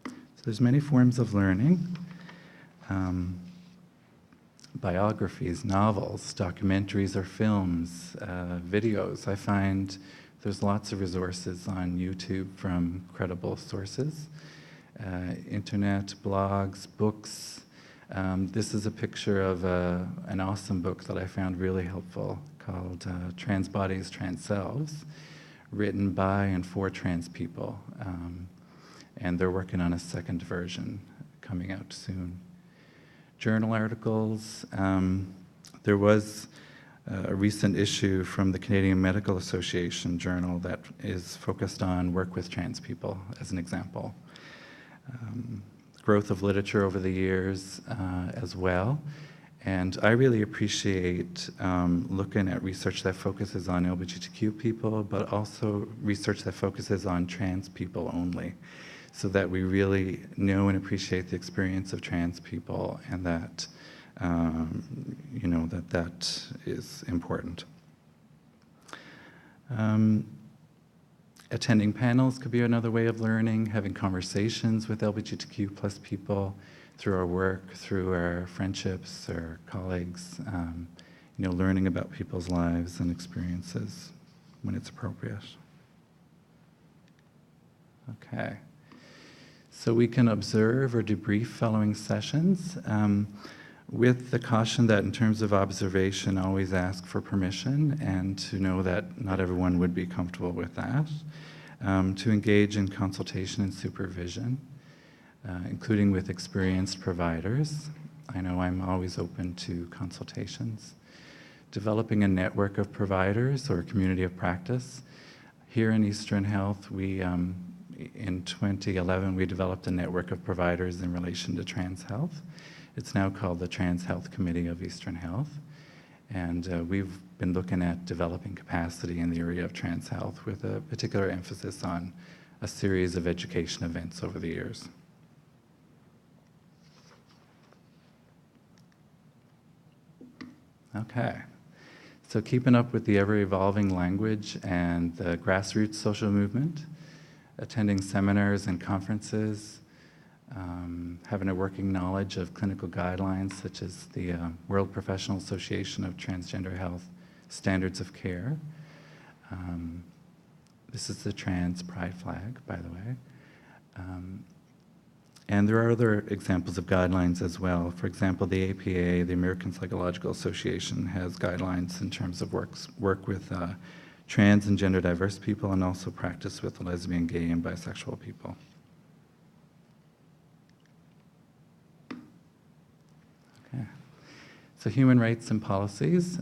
So there's many forms of learning. Biographies, novels, documentaries or films, videos. I find there's lots of resources on YouTube from credible sources. Internet, blogs, books. This is a picture of an awesome book that I found really helpful called Trans Bodies, Trans Selves, written by and for trans people. And they're working on a second version coming out soon. Journal articles. There was a recent issue from the Canadian Medical Association journal that is focused on work with trans people, as an example. Growth of literature over the years as well. And I really appreciate looking at research that focuses on LGBTQ people, but also research that focuses on trans people only, so that we really know and appreciate the experience of trans people, and that, you know, that is important. Attending panels could be another way of learning, having conversations with LGBTQ plus people through our work, through our friendships, our colleagues, you know, learning about people's lives and experiences when it's appropriate. Okay. So we can observe or debrief following sessions, with the caution that in terms of observation, always ask for permission, and to know that not everyone would be comfortable with that. To engage in consultation and supervision, including with experienced providers. I know I'm always open to consultations. Developing a network of providers or a community of practice. Here in Eastern Health, we in 2011, we developed a network of providers in relation to trans health. It's now called the Trans Health Committee of Eastern Health. And we've been looking at developing capacity in the area of trans health with a particular emphasis on a series of education events over the years. Okay. So keeping up with the ever-evolving language and the grassroots social movement, attending seminars and conferences, having a working knowledge of clinical guidelines such as the World Professional Association of Transgender Health Standards of Care. This is the trans pride flag, by the way. And there are other examples of guidelines as well. For example, the APA, the American Psychological Association, has guidelines in terms of work with trans and gender diverse people, and also practice with lesbian, gay, and bisexual people. Okay. So human rights and policies.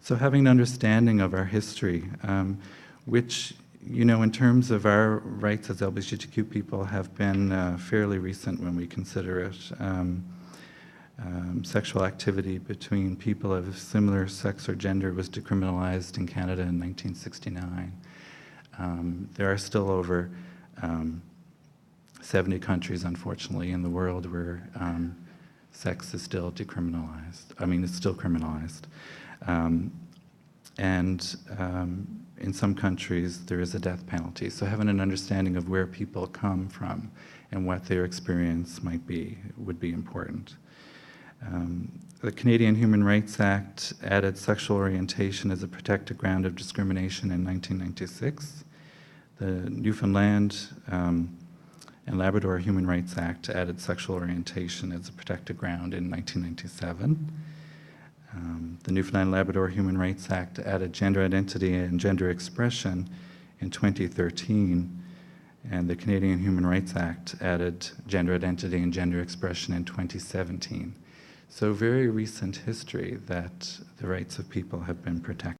So having an understanding of our history, which, you know, in terms of our rights as LGBTQ people have been fairly recent when we consider it. Sexual activity between people of similar sex or gender was decriminalized in Canada in 1969. There are still over 70 countries, unfortunately, in the world where sex is still decriminalized. I mean, it's still criminalized. In some countries, there is a death penalty. So having an understanding of where people come from and what their experience might be would be important. The Canadian Human Rights Act added sexual orientation as a protected ground of discrimination in 1996. The Newfoundland and Labrador Human Rights Act added sexual orientation as a protected ground in 1997. The Newfoundland and Labrador Human Rights Act added gender identity and gender expression in 2013, and the Canadian Human Rights Act added gender identity and gender expression in 2017. So very recent history that the rights of people have been protected.